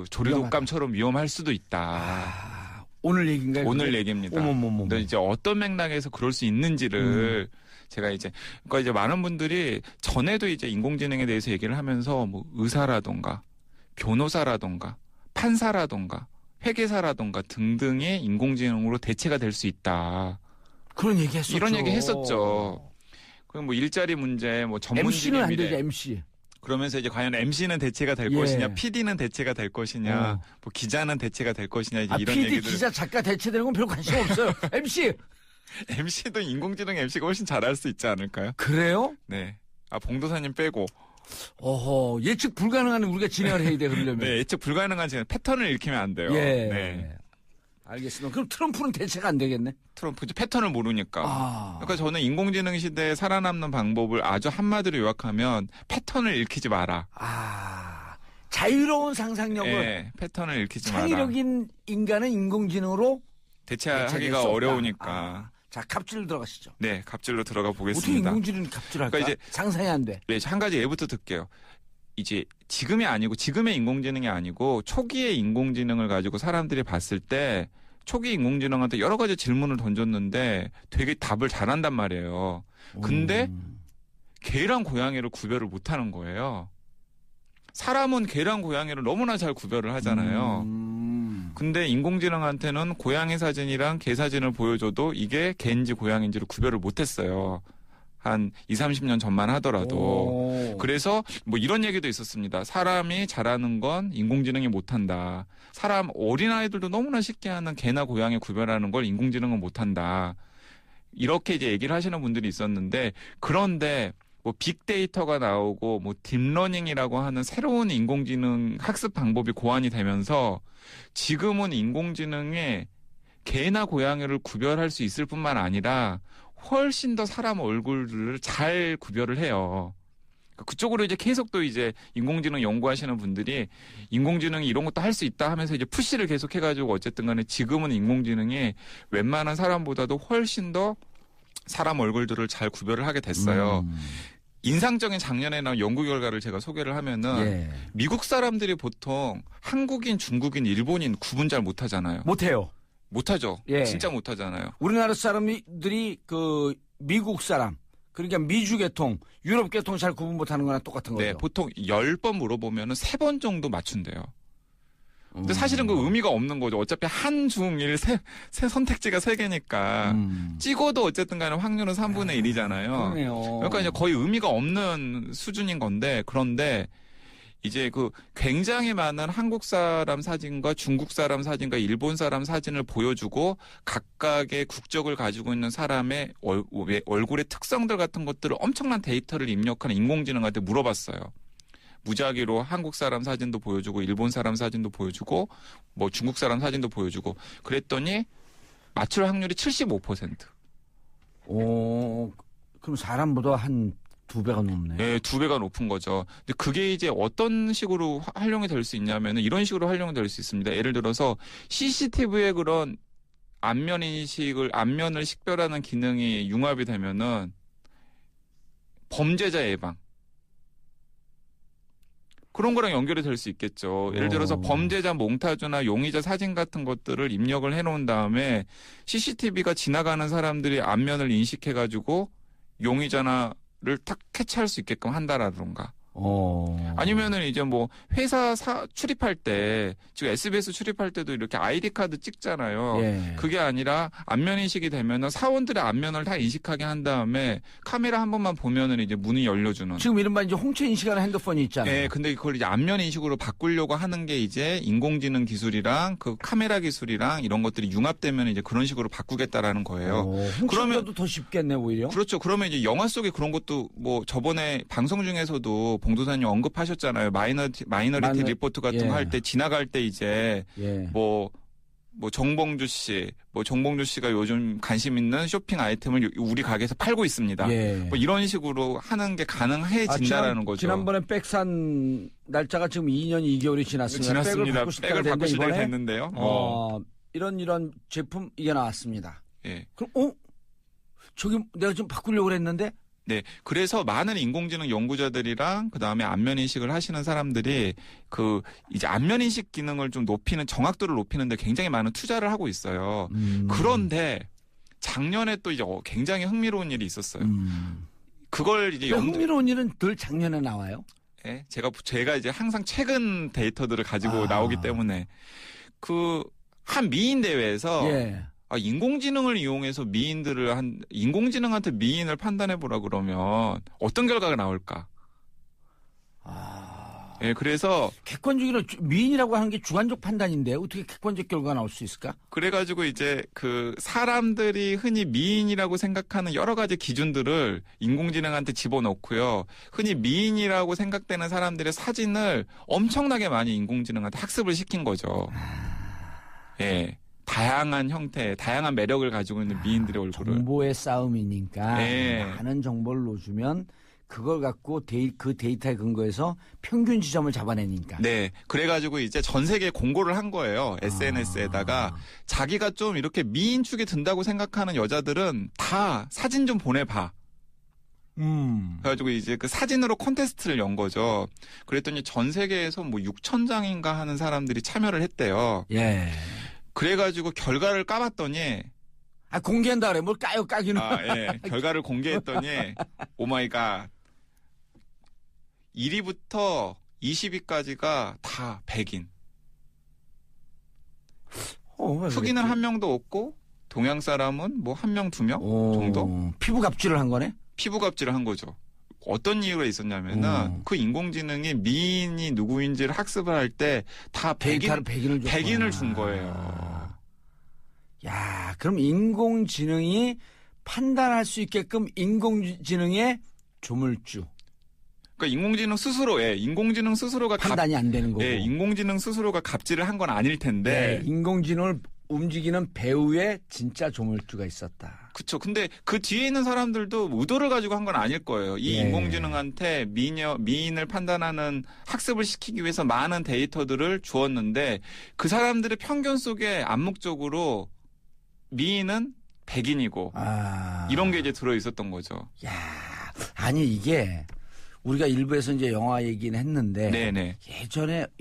조류독감처럼 위험할 수도 있다. 오늘 얘기인가요? 오늘 얘기입니다. 근데 이제 어떤 맥락에서 그럴 수 있는지를 제가 그러니까 이제 많은 분들이 전에도 이제 인공지능에 대해서 얘기를 하면서 뭐 의사라던가 변호사라던가 판사라던가 회계사라던가 등등의 인공지능으로 대체가 될 수 있다. 그런 얘기 했었죠. 이런 얘기 했었죠. 그럼 뭐 일자리 문제, 뭐 전문직의 MC는 미래. 안 되죠, MC. 그러면서 이제 과연 MC는 대체가 될 것이냐, PD는 대체가 될 것이냐, 뭐 기자는 대체가 될 것이냐, 이제 이런 PD, 얘기들. 기자, 작가 대체되는 건 별 관심 없어요. MC도 인공지능 MC가 훨씬 잘할 수 있지 않을까요? 그래요? 네. 봉도사님 빼고. 예측 불가능한 우리가 진행을 해야 돼, 그러려면. 네, 예측 불가능한 패턴을 읽히면 안 돼요. 예. 네. 알겠습니다. 그럼 트럼프는 대체가 안 되겠네? 트럼프 패턴을 모르니까. 그러니까 저는 인공지능 시대에 살아남는 방법을 아주 한마디로 요약하면 패턴을 읽히지 마라. 자유로운 상상력을. 패턴을 읽히지 마라. 창의력인 인간은 인공지능으로 대체하기가 어려우니까. 자, 갑질 들어가시죠. 네, 갑질로 들어가 보겠습니다. 어떻게 인공지능이 갑질할까? 그러니까 이제 상상이 안 돼. 네, 한 가지 예부터 듣게요. 이제 지금의 인공지능이 아니고 초기의 인공지능을 가지고 사람들이 봤을 때 초기 인공지능한테 여러 가지 질문을 던졌는데 되게 답을 잘한단 말이에요. 근데 개랑 고양이를 구별을 못하는 거예요. 사람은 개랑 고양이를 너무나 잘 구별을 하잖아요. 근데 인공지능한테는 고양이 사진이랑 개 사진을 보여줘도 이게 개인지 고양이인지를 구별을 못했어요. 한 20, 30년 전만 하더라도. 그래서 뭐 이런 얘기도 있었습니다. 사람이 잘하는 건 인공지능이 못한다. 어린아이들도 너무나 쉽게 하는 개나 고양이 구별하는 걸 인공지능은 못한다. 이렇게 이제 얘기를 하시는 분들이 있었는데, 그런데 뭐 빅데이터가 나오고 뭐 딥러닝이라고 하는 새로운 인공지능 학습 방법이 고안이 되면서 지금은 인공지능에 개나 고양이를 구별할 수 있을 뿐만 아니라 훨씬 더 사람 얼굴들을 잘 구별을 해요. 그쪽으로 이제 계속 또 이제 인공지능 연구하시는 분들이 인공지능이 이런 것도 할 수 있다 하면서 이제 푸시를 계속 해가지고 어쨌든 간에 지금은 인공지능이 웬만한 사람보다도 훨씬 더 사람 얼굴들을 잘 구별을 하게 됐어요. 인상적인 작년에 나온 연구 결과를 제가 소개를 하면은 미국 사람들이 보통 한국인, 중국인, 일본인 구분 잘 못하잖아요. 못하죠. 진짜 못하잖아요. 우리나라 사람들이 미국 사람, 그러니까 미주 계통, 유럽 계통 잘 구분 못하는 거랑 똑같은 거죠. 네, 보통 10번 물어보면 3번 정도 맞춘대요. 근데 사실은 그 의미가 없는 거죠. 어차피 한, 중, 일, 세 선택지가 3개니까 찍어도 어쨌든 간에 확률은 3분의 1이잖아요. 그러네요. 그러니까 이제 거의 의미가 없는 수준인 건데, 그런데 이제 굉장히 많은 한국 사람 사진과 중국 사람 사진과 일본 사람 사진을 보여주고 각각의 국적을 가지고 있는 사람의 얼굴의 특성들 같은 것들을 엄청난 데이터를 입력하는 인공지능한테 물어봤어요. 무작위로 한국 사람 사진도 보여주고 일본 사람 사진도 보여주고 뭐 중국 사람 사진도 보여주고 그랬더니 맞출 확률이 75%. 그럼 사람보다 한 2배가 높네. 네, 2배가 높은 거죠. 근데 그게 이제 어떤 식으로 활용이 될 수 있냐면은 이런 식으로 활용이 될 수 있습니다. 예를 들어서 CCTV에 그런 안면을 식별하는 기능이 융합이 되면은 범죄자 예방. 그런 거랑 연결이 될 수 있겠죠. 예를 들어서 범죄자 몽타주나 용의자 사진 같은 것들을 입력을 해놓은 다음에 CCTV가 지나가는 사람들이 안면을 인식해가지고 용의자를 탁 캐치할 수 있게끔 한다라던가. 아니면은 이제 뭐 회사 출입할 때 지금 SBS 출입할 때도 이렇게 아이디 카드 찍잖아요. 예. 그게 아니라 안면 인식이 되면은 사원들의 안면을 다 인식하게 한 다음에 카메라 한 번만 보면은 이제 문이 열려주는. 지금 이른바 이제 홍채 인식하는 핸드폰이 있잖아요. 네, 근데 그걸 이제 안면 인식으로 바꾸려고 하는 게 이제 인공지능 기술이랑 그 카메라 기술이랑 이런 것들이 융합되면 이제 그런 식으로 바꾸겠다라는 거예요. 홍채보다도 더 쉽겠네 오히려. 그렇죠. 그러면 이제 영화 속에 그런 것도 뭐 저번에 방송 중에서도 봉도사님 언급하셨잖아요. 마이너리티 리포트 같은 거 할 때 지나갈 때 이제 뭐 정봉주 씨가 요즘 관심 있는 쇼핑 아이템을 우리 가게에서 팔고 있습니다. 뭐 이런 식으로 하는 게 가능해진다라는 거죠. 지난번에 백 산 날짜가 지금 2년 2개월이 지났습니다. 백을 바꿀 시대가 됐는데요. 이런 제품 이게 나왔습니다. 예. 그럼 저기 내가 좀 바꾸려고 그랬는데. 네. 그래서 많은 인공지능 연구자들이랑 그다음에 안면인식을 하시는 사람들이 이제 안면인식 기능을 좀 정확도를 높이는 데 굉장히 많은 투자를 하고 있어요. 그런데 작년에 또 이제 굉장히 흥미로운 일이 있었어요. 그걸 이제 흥미로운 일은 늘 작년에 나와요? 네. 제가 이제 항상 최근 데이터들을 가지고 나오기 때문에 한 미인 대회에서 인공지능을 이용해서 인공지능한테 미인을 판단해 보라 그러면 어떤 결과가 나올까? 예, 그래서 객관적으로 미인이라고 하는 게 주관적 판단인데 어떻게 객관적 결과가 나올 수 있을까? 그래가지고 이제 사람들이 흔히 미인이라고 생각하는 여러 가지 기준들을 인공지능한테 집어넣고요. 흔히 미인이라고 생각되는 사람들의 사진을 엄청나게 많이 인공지능한테 학습을 시킨 거죠. 예. 다양한 형태, 다양한 매력을 가지고 있는 미인들의 얼굴을. 정보의 싸움이니까 많은 정보를 넣어주면 그걸 갖고 그 데이터에 근거해서 평균 지점을 잡아내니까. 네. 그래가지고 이제 전 세계에 공고를 한 거예요. SNS에다가 자기가 좀 이렇게 미인 축에 든다고 생각하는 여자들은 다 사진 좀 보내봐. 그래가지고 이제 그 사진으로 콘테스트를 연 거죠. 그랬더니 전 세계에서 뭐 6,000장인가 하는 사람들이 참여를 했대요. 예. 그래가지고 결과를 까봤더니 공개한다 그래. 뭘 까기는. 예. 결과를 공개했더니 오마이갓 1위부터 20위까지가 다 백인. 흑인은 한 명도 없고 동양 사람은 뭐 1명, 2명 정도? 피부 갑질을 한 거네? 피부 갑질을 한 거죠. 어떤 이유가 있었냐면은 그 인공지능이 미인이 누구인지를 학습을 할 때 다 백인을 준 거예요. 야, 그럼 인공지능이 판단할 수 있게끔 인공지능의 조물주. 그러니까 인공지능 스스로가 판단이 안 되는 거고. 네, 인공지능 스스로가 갑질을 한 건 아닐 텐데. 인공지능을 움직이는 배우의 진짜 조물주가 있었다. 그렇죠. 근데 그 뒤에 있는 사람들도 의도를 가지고 한 건 아닐 거예요. 이 인공지능한테 미인을 판단하는 학습을 시키기 위해서 많은 데이터들을 주었는데 그 사람들의 편견 속에 암묵적으로 미인은 백인이고 이런 게 이제 들어 있었던 거죠. 야, 아니 이게 우리가 일부에서 이제 영화 얘기는 했는데 네네.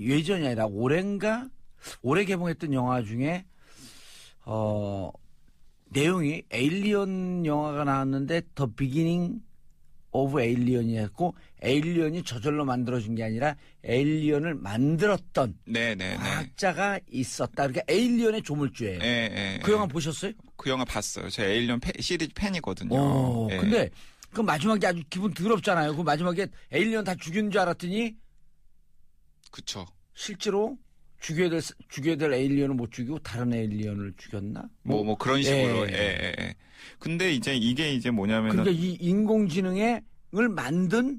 예전이 아니라 올해 개봉했던 영화 중에 내용이 에일리언 영화가 나왔는데 더 비기닝 오브 에일리언이었고 에일리언이 저절로 만들어진 게 아니라 에일리언을 만들었던 과학자가 있었다. 그러니까 에일리언의 조물주예요. 그 영화 보셨어요? 그 영화 봤어요. 제가 에일리언 시리즈 팬이거든요. 근데 그 마지막에 아주 기분 더럽잖아요. 그 마지막에 에일리언 다 죽인 줄 알았더니 그쵸. 실제로 죽여야 될 에일리언을 못 죽이고 다른 에일리언을 죽였나? 뭐 그런 식으로. 근데 이제 이게 이제 뭐냐면은 그러니까 이 인공지능을 만든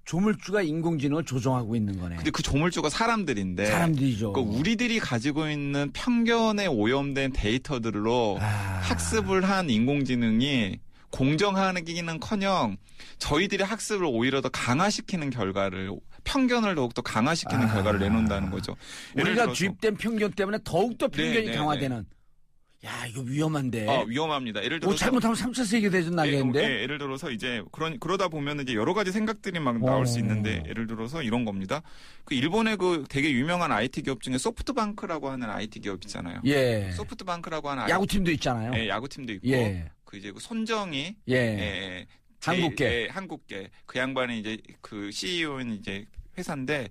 조물주가 인공지능을 조종하고 있는 거네. 근데 그 조물주가 사람들인데. 사람들이죠. 그러니까 우리들이 가지고 있는 편견에 오염된 데이터들로 학습을 한 인공지능이 공정하기는커녕 저희들이 학습을 오히려 더 강화시키는 결과를 편견을 더욱더 강화시키는 결과를 내놓는다는 거죠. 우리가 주입된 편견 때문에 더욱더 편견이 네, 강화되는. 야, 이거 위험한데. 위험합니다. 예를 들어서 뭐 잘못하면 3차 세계대전 나겠는데. 예를 들어서 이제 그러다 보면 이제 여러 가지 생각들이 막 나올 수 있는데 예를 들어서 이런 겁니다. 그 일본의 그 되게 유명한 IT 기업 중에 소프트뱅크라고 하는 IT 기업 있잖아요. 예. 소프트뱅크라고 하는 야구팀도 있잖아요. 예, 야구팀도 있고 그 이제 그 손정이 한국계 그 양반이 이제 그 CEO인 이제 회사인데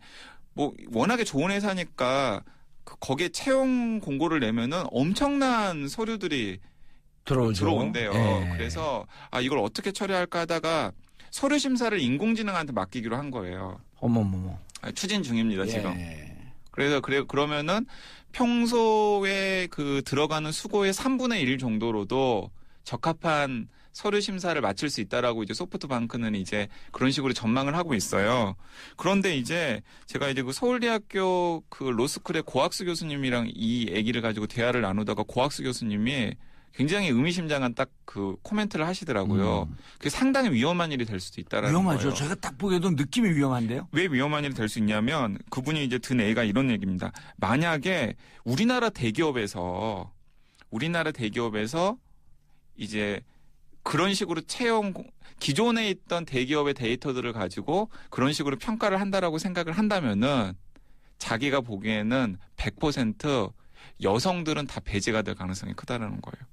뭐 워낙에 좋은 회사니까 거기에 채용 공고를 내면은 엄청난 서류들이 들어온대요. 그래서 이걸 어떻게 처리할까 하다가 서류 심사를 인공지능한테 맡기기로 한 거예요. 어머머머. 추진 중입니다, 지금. 그래서 그러면은 평소에 그 들어가는 수고의 3분의 1 정도로도 적합한 서류 심사를 마칠 수 있다라고 이제 소프트뱅크는 이제 그런 식으로 전망을 하고 있어요. 그런데 이제 제가 이제 그 서울대학교 그 로스쿨의 고학수 교수님이랑 이 얘기를 가지고 대화를 나누다가 고학수 교수님이 굉장히 의미심장한 딱 그 코멘트를 하시더라고요. 그게 상당히 위험한 일이 될 수도 있다라는 거예요. 위험하죠. 제가 딱 보기에도 느낌이 위험한데요. 왜 위험한 일이 될 수 있냐면 그분이 이제 든 애가 이런 얘기입니다. 만약에 우리나라 대기업에서 이제 그런 식으로 기존에 있던 대기업의 데이터들을 가지고 그런 식으로 평가를 한다라고 생각을 한다면은 자기가 보기에는 100% 여성들은 다 배제가 될 가능성이 크다라는 거예요.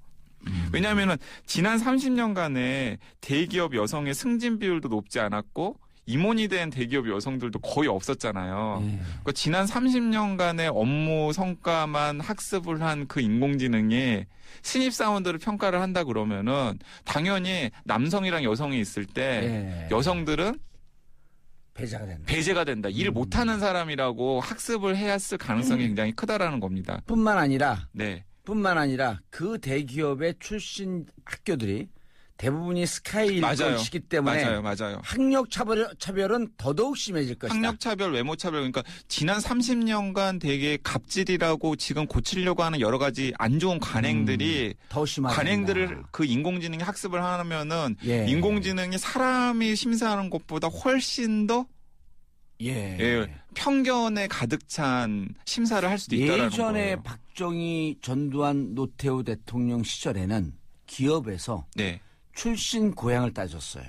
왜냐하면은 지난 30년간의 대기업 여성의 승진 비율도 높지 않았고 임원이 된 대기업 여성들도 거의 없었잖아요. 그러니까 지난 30년간의 업무 성과만 학습을 한 그 인공지능이 신입사원들을 평가를 한다 그러면은 당연히 남성이랑 여성이 있을 때 여성들은 배제가 된다. 일을 못하는 사람이라고 학습을 해왔을 가능성이 굉장히 크다라는 겁니다. 뿐만 아니라 그 대기업의 출신 학교들이 대부분이 스카이일 것이기 때문에 맞아요. 학력 차별은 더더욱 심해질 것이다. 학력 차별, 외모 차별 그러니까 지난 30년간 되게 갑질이라고 지금 고치려고 하는 여러 가지 안 좋은 관행들이 더 심하다. 관행들을 그 인공지능이 학습을 하면은 인공지능이 사람이 심사하는 것보다 훨씬 더 편견에 가득 찬 심사를 할 수도 있다라는 예전에 거예요. 박정희, 전두환, 노태우 대통령 시절에는 기업에서 출신 고향을 따졌어요.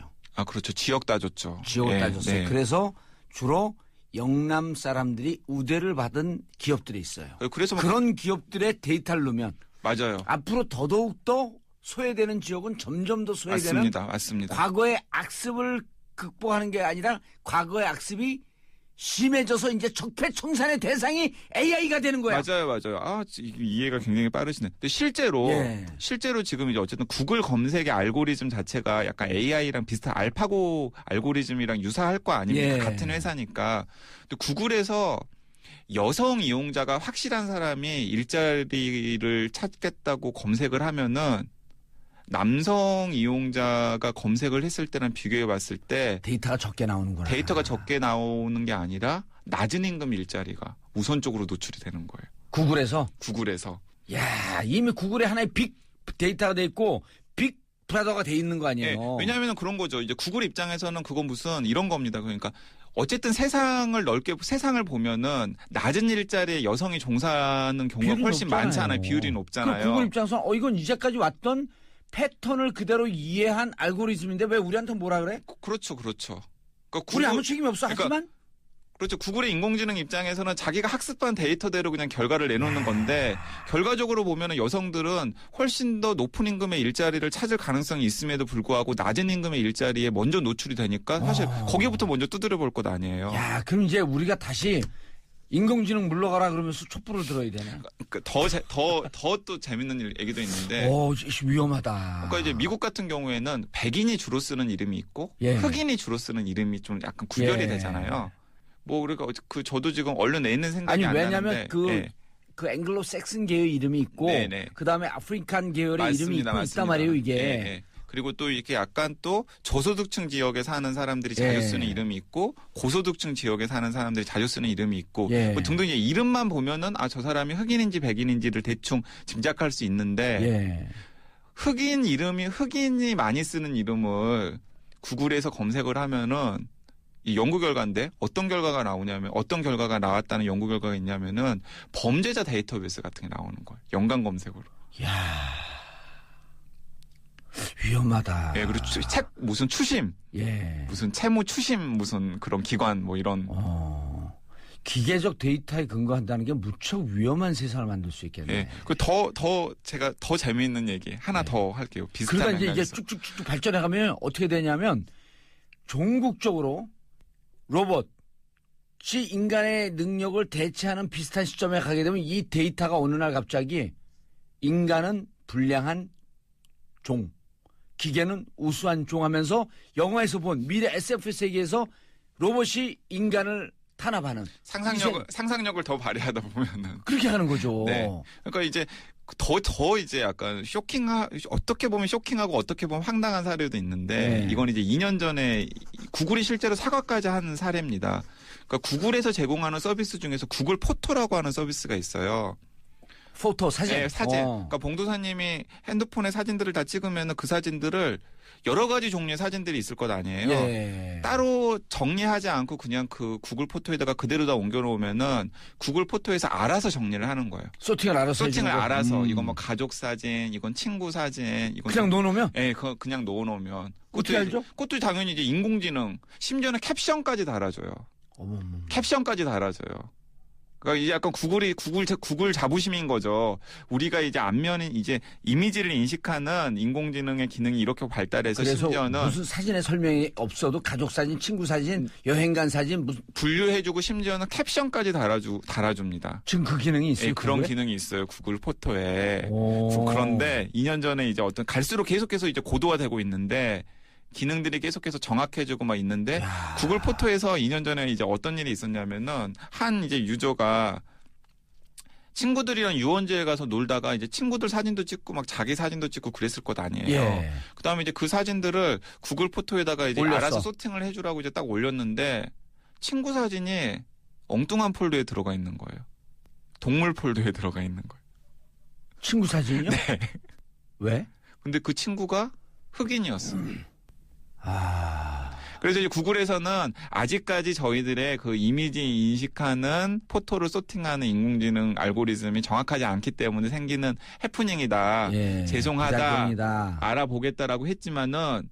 그렇죠. 지역 따졌죠. 지역을 따졌어요. 그래서 주로 영남 사람들이 우대를 받은 기업들이 있어요. 그래서 그런 기업들의 데이터를 넣으면 맞아요. 앞으로 더더욱 소외되는 지역은 점점 더 소외되는 맞습니다. 과거의 악습을 극복하는 게 아니라 과거의 악습이 심해져서 이제 적폐청산의 대상이 AI가 되는 거야. 맞아요. 이해가 굉장히 빠르시네. 근데 실제로 지금 이제 어쨌든 구글 검색의 알고리즘 자체가 약간 AI랑 비슷한 알파고 알고리즘이랑 유사할 거 아닙니까? 같은 회사니까. 근데 구글에서 여성 이용자가 확실한 사람이 일자리를 찾겠다고 검색을 하면은 남성 이용자가 검색을 했을 때랑 비교해 봤을 때 데이터가 적게 나오는구나. 데이터가 적게 나오는 게 아니라 낮은 임금 일자리가 우선적으로 노출이 되는 거예요. 구글에서. 야, 이미 구글에 하나의 빅 데이터가 돼 있고 빅 브라더가 돼 있는 거 아니에요. 왜냐하면 그런 거죠. 이제 구글 입장에서는 그건 무슨 이런 겁니다. 그러니까 어쨌든 세상을 보면은 낮은 일자리에 여성이 종사하는 경우가 훨씬 높잖아요. 많잖아요. 비율이 높잖아요. 구글 입장에서 이건 이제까지 왔던 패턴을 그대로 이해한 알고리즘인데 왜 우리한테 뭐라 그래? 그렇죠. 그러니까 우리 아무 책임이 없어. 하지만 그렇죠. 구글의 인공지능 입장에서는 자기가 학습한 데이터대로 그냥 결과를 내놓는 건데 결과적으로 보면은 여성들은 훨씬 더 높은 임금의 일자리를 찾을 가능성이 있음에도 불구하고 낮은 임금의 일자리에 먼저 노출이 되니까 사실 거기부터 먼저 두드려 볼 것 아니에요. 야, 그럼 이제 우리가 다시 인공지능 물러가라 그러면서 촛불을 들어야 되네. 더 또 재밌는 얘기도 있는데. 위험하다. 그러니까 이제 미국 같은 경우에는 백인이 주로 쓰는 이름이 있고 흑인이 주로 쓰는 이름이 좀 약간 구별이 되잖아요. 그러니까 저도 지금 얼른 내는 생각이 안 나는데. 왜냐하면 그 앵글로 섹슨 계열 이름이 있고 그다음에 아프리칸 계열의 이름이 있단 말이에요, 이게. 그리고 또 이렇게 약간 또 저소득층 지역에 사는 사람들이 자주 예. 쓰는 이름이 있고 고소득층 지역에 사는 사람들이 자주 쓰는 이름이 있고 예. 뭐 등등 이제 이름만 보면은 저 사람이 흑인인지 백인인지를 대충 짐작할 수 있는데 예. 흑인이 많이 쓰는 이름을 구글에서 검색을 하면은 이 연구 결과인데 어떤 결과가 나왔다는 연구 결과가 있냐면은 범죄자 데이터베이스 같은 게 나오는 거예요. 연관 검색으로. 야 위험하다. 예, 그리고 무슨 추심, 예. 무슨 채무 추심, 무슨 그런 기관 뭐 이런. 기계적 데이터에 근거한다는 게 무척 위험한 세상을 만들 수 있겠네. 예. 그 제가 더 재미있는 얘기 하나 더 할게요. 비슷한 그러니까 이제 맥락에서. 쭉쭉쭉 발전해가면 어떻게 되냐면 종국적으로 로봇이 인간의 능력을 대체하는 비슷한 시점에 가게 되면 이 데이터가 어느 날 갑자기 인간은 불량한 종, 기계는 우수한 종 하면서 영화에서 본 미래 SF 세계에서 로봇이 인간을 탄압하는 상상력을 더 발휘하다 보면은 그렇게 하는 거죠. 네. 그러니까 이제 더 이제 약간 어떻게 보면 쇼킹하고 어떻게 보면 황당한 사례도 있는데 네. 이건 이제 2년 전에 구글이 실제로 사과까지 한 사례입니다. 그러니까 구글에서 제공하는 서비스 중에서 구글 포토라고 하는 서비스가 있어요. 포토 사진. 네, 사진. 그러니까 봉도사님이 핸드폰에 사진들을 다 찍으면 그 사진들을 여러 가지 종류의 사진들이 있을 것 아니에요. 예. 따로 정리하지 않고 그냥 그 구글 포토에다가 그대로 다 옮겨놓으면은 구글 포토에서 알아서 정리를 하는 거예요. 소팅을 알아서 소팅을 해주는 거. 알아서 이건 뭐 가족 사진, 이건 친구 사진, 이건 그냥 놓으면 예, 그냥 넣어놓으면 어떻게 알죠? 그것도 당연히 이제 인공지능 심지어는 캡션까지 달아줘요. 어머머. 캡션까지 달아줘요. 그러니까 이제 약간 구글 자부심인 거죠. 우리가 이제 이제 이미지를 인식하는 인공지능의 기능이 이렇게 발달해서 그래서 심지어는 무슨 사진에 설명이 없어도 가족 사진, 친구 사진, 여행 간 사진 무슨 분류해주고 심지어는 캡션까지 달아줍니다. 지금 그 기능이 있어요. 예, 그런 구글에? 기능이 있어요. 구글 포토에. 오. 그런데 2년 전에 이제 갈수록 계속해서 이제 고도화되고 있는데 기능들이 계속해서 정확해지고 막 있는데 야. 구글 포토에서 2년 전에 이제 어떤 일이 있었냐면은 한 이제 유저가 친구들이랑 유원지에 가서 놀다가 이제 친구들 사진도 찍고 막 자기 사진도 찍고 그랬을 것 아니에요. 예. 그다음에 이제 그 사진들을 구글 포토에다가 이제 올렸어. 알아서 소팅을 해주라고 이제 딱 올렸는데 친구 사진이 엉뚱한 폴더에 들어가 있는 거예요. 동물 폴더에 들어가 있는 거예요. 친구 사진이요? 네. 왜? 근데 그 친구가 흑인이었어. 아. 그래서 이제 구글에서는 아직까지 저희들의 그 이미지 인식하는 포토를 소팅하는 인공지능 알고리즘이 정확하지 않기 때문에 생기는 해프닝이다. 예. 죄송하다. 부작용이다. 알아보겠다라고 했지만은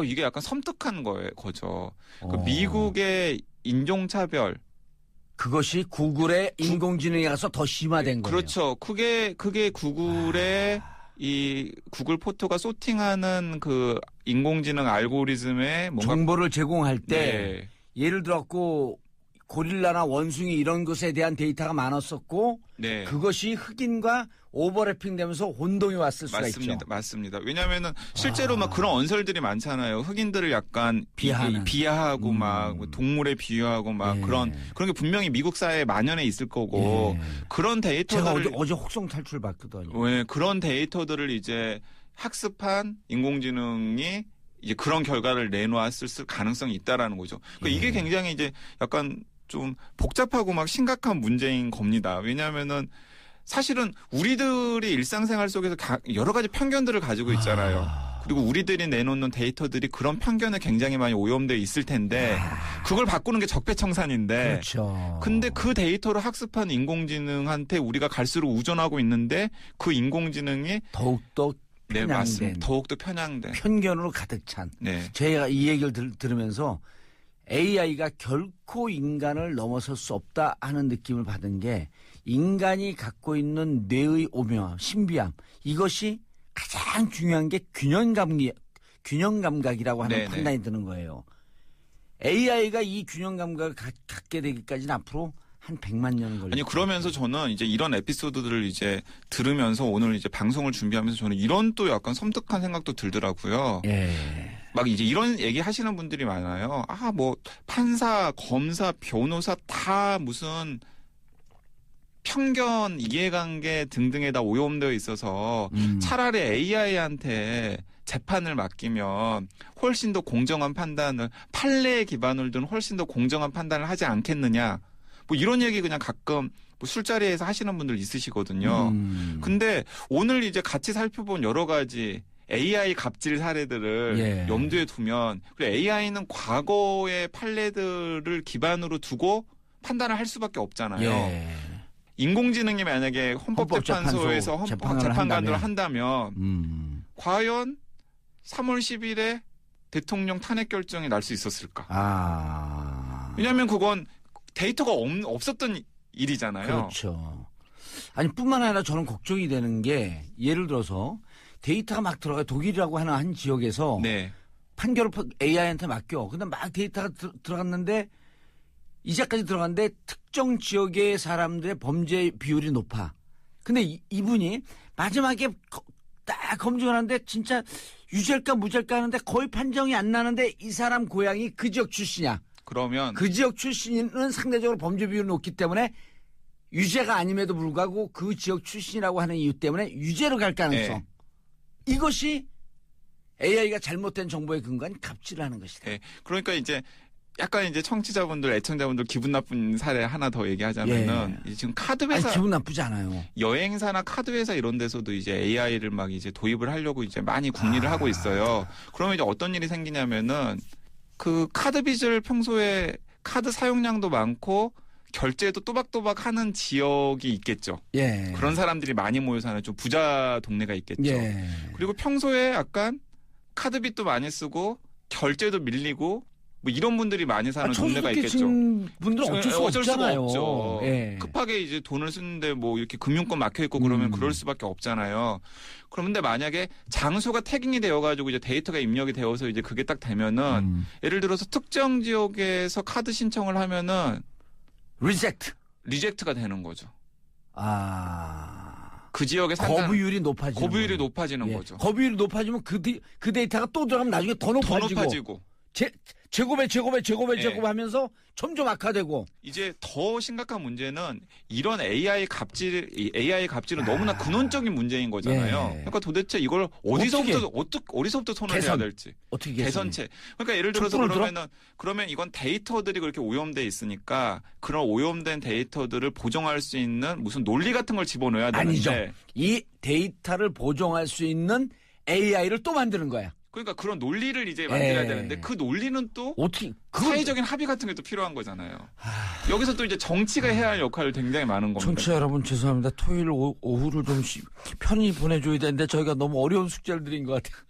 이게 약간 섬뜩한 거죠. 그 어. 미국의 인종차별. 그것이 구글의 인공지능에 가서 더 심화된 거예요. 그렇죠. 그게 구글의 이 구글 포토가 소팅하는 그 인공지능 알고리즘에 뭔가 정보를 제공할 때 네. 예를 들었고 고릴라나 원숭이 이런 것에 대한 데이터가 많았었고 네. 그것이 흑인과 오버래핑되면서 혼동이 왔을 수가 있죠. 맞습니다. 왜냐하면은 실제로 막 그런 언설들이 많잖아요. 흑인들을 약간 비하하고 막 동물에 비유하고 막 예. 그런 게 분명히 미국 사회에 만연해 있을 거고 예. 그런 제가 데이터들을 어제 혹성 탈출 봤거든요. 왜 그런 데이터들을 이제 학습한 인공지능이 이제 그런 결과를 내놓았을 가능성이 있다라는 거죠. 그러니까 이게 굉장히 이제 약간 좀 복잡하고 막 심각한 문제인 겁니다. 왜냐하면은 사실은 우리들이 일상생활 속에서 여러 가지 편견들을 가지고 있잖아요. 그리고 우리들이 내놓는 데이터들이 그런 편견에 굉장히 많이 오염되어 있을 텐데 그걸 바꾸는 게 적폐청산인데 그렇죠. 근데 그 데이터를 학습한 인공지능한테 우리가 갈수록 의존하고 있는데 그 인공지능이 더욱더 네, 편향된 맞습니다. 더욱더 편향된. 편견으로 가득 찬. 네. 제가 이 얘기를 들으면서 AI가 결코 인간을 넘어설 수 없다 하는 느낌을 받은 게 인간이 갖고 있는 뇌의 오묘함, 신비함 이것이 가장 중요한 게 균형 감각이라고 하는 네네. 판단이 드는 거예요. AI가 이 균형 감각을 갖게 되기까지는 앞으로 한 100만 년은 걸릴 아니 그러면서 저는 이제 이런 에피소드들을 이제 들으면서 오늘 이제 방송을 준비하면서 저는 이런 또 약간 섬뜩한 생각도 들더라고요. 예. 막 이제 이런 얘기 하시는 분들이 많아요. 뭐 판사, 검사, 변호사 다 무슨 편견, 이해관계 등등에 다 오염되어 있어서 차라리 AI한테 재판을 맡기면 훨씬 더 공정한 판단을 판례에 기반을 둔 훨씬 더 공정한 판단을 하지 않겠느냐. 뭐 이런 얘기 그냥 가끔 뭐 술자리에서 하시는 분들 있으시거든요. 근데 오늘 이제 같이 살펴본 여러 가지 AI 갑질 사례들을 예. 염두에 두면 그리고 AI는 과거의 판례들을 기반으로 두고 판단을 할 수밖에 없잖아요. 예. 인공지능이 만약에 헌법재판소에서 재판관을 한다면 과연 3월 10일에 대통령 탄핵 결정이 날 수 있었을까? 왜냐하면 그건 데이터가 없었던 일이잖아요. 그렇죠. 아니 뿐만 아니라 저는 걱정이 되는 게 예를 들어서 데이터가 막 들어가 독일이라고 하는 한 지역에서 네. 판결을 AI한테 맡겨. 근데 막 데이터가 들어갔는데 이자까지 들어갔는데 특정 지역의 사람들의 범죄 비율이 높아. 근데 이분이 마지막에 딱 검증을 하는데 진짜 유죄일까 무죄일까 하는데 거의 판정이 안 나는데 이 사람 고향이 그 지역 출신이야. 그러면 그 지역 출신은 상대적으로 범죄 비율이 높기 때문에 유죄가 아님에도 불구하고 그 지역 출신이라고 하는 이유 때문에 유죄로 갈 가능성. 네. 이것이 AI가 잘못된 정보의 근거는 갑질을 하는 것이다. 네. 그러니까 이제 약간 이제 청취자분들, 애청자분들 기분 나쁜 사례 하나 더 얘기하자면은 이제 지금 카드 회사 아니, 기분 나쁘지 않아요. 여행사나 카드 회사 이런 데서도 이제 AI를 막 이제 도입을 하려고 이제 많이 궁리를 하고 있어요. 그러면 이제 어떤 일이 생기냐면은 그 카드 빚을 평소에 카드 사용량도 많고 결제도 또박또박 하는 지역이 있겠죠. 예. 그런 사람들이 많이 모여 사는 좀 부자 동네가 있겠죠. 예. 그리고 평소에 약간 카드 빚도 많이 쓰고 결제도 밀리고 뭐 이런 분들이 많이 사는 동네가 있겠죠. 분들은 어쩔 수 없잖아요. 없죠. 예. 급하게 이제 돈을 쓰는데 뭐 이렇게 금융권 막혀 있고 그러면 그럴 수밖에 없잖아요. 그런데 만약에 장소가 태깅이 되어가지고 이제 데이터가 입력이 되어서 이제 그게 딱 되면은 예를 들어서 특정 지역에서 카드 신청을 하면은 리젝트가 되는 거죠. 그 지역의 거부율이 높아지는 거죠. 거부율이 높아지면 그 데이터가 또 들어가면 나중에 더 높아지고. 제곱에 하면서 점점 악화되고. 이제 더 심각한 문제는 이런 AI 갑질은 너무나 근원적인 문제인 거잖아요. 예. 그러니까 도대체 이걸 어디서부터 손을 대야 될지. 어떻게 개선체. 그러니까 예를 들어서 그러면 이건 데이터들이 그렇게 오염돼 있으니까 그런 오염된 데이터들을 보정할 수 있는 무슨 논리 같은 걸 집어넣어야 되는데. 아니죠. 이 데이터를 보정할 수 있는 AI를 또 만드는 거야. 그러니까 그런 논리를 이제 만들어야 되는데 그 논리는 또 어떻게 사회적인 합의 같은 게 또 필요한 거잖아요. 여기서 또 이제 정치가 해야 할 역할이 굉장히 많은 겁니다. 청취자 여러분 죄송합니다. 토요일 오후를 좀 편히 보내줘야 되는데 저희가 너무 어려운 숙제를 드린 것 같아요.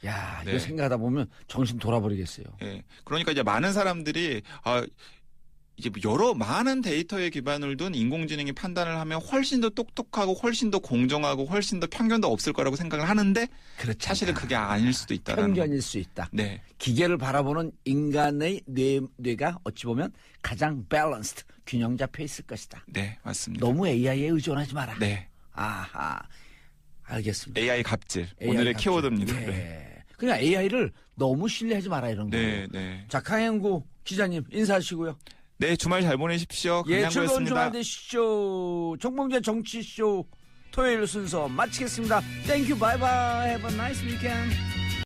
야, 이거 생각하다 보면 정신 돌아버리겠어요. 예. 그러니까 이제 많은 사람들이 이제 많은 데이터에 기반을 둔 인공지능이 판단을 하면 훨씬 더 똑똑하고 훨씬 더 공정하고 훨씬 더 편견도 없을 거라고 생각을 하는데 사실은 그게 아닐 수도 있다라는 편견일 수 있다. 네. 기계를 바라보는 인간의 뇌가 어찌 보면 가장 밸런스드, 균형 잡혀 있을 것이다. 네, 맞습니다. 너무 AI에 의존하지 마라. 네. 아하. 알겠습니다. AI 갑질. 오늘의 키워드입니다. 예. 네. 그냥 AI를 너무 신뢰하지 마라 이런 거예요. 네. 자, 강현구 기자님 인사하시고요. 네, 주말 잘 보내십시오. 예, 즐거운 강양구였습니다. 주말 되시죠. 정봉재 정치쇼 토요일 순서 마치겠습니다. Thank you, bye bye, have a nice weekend.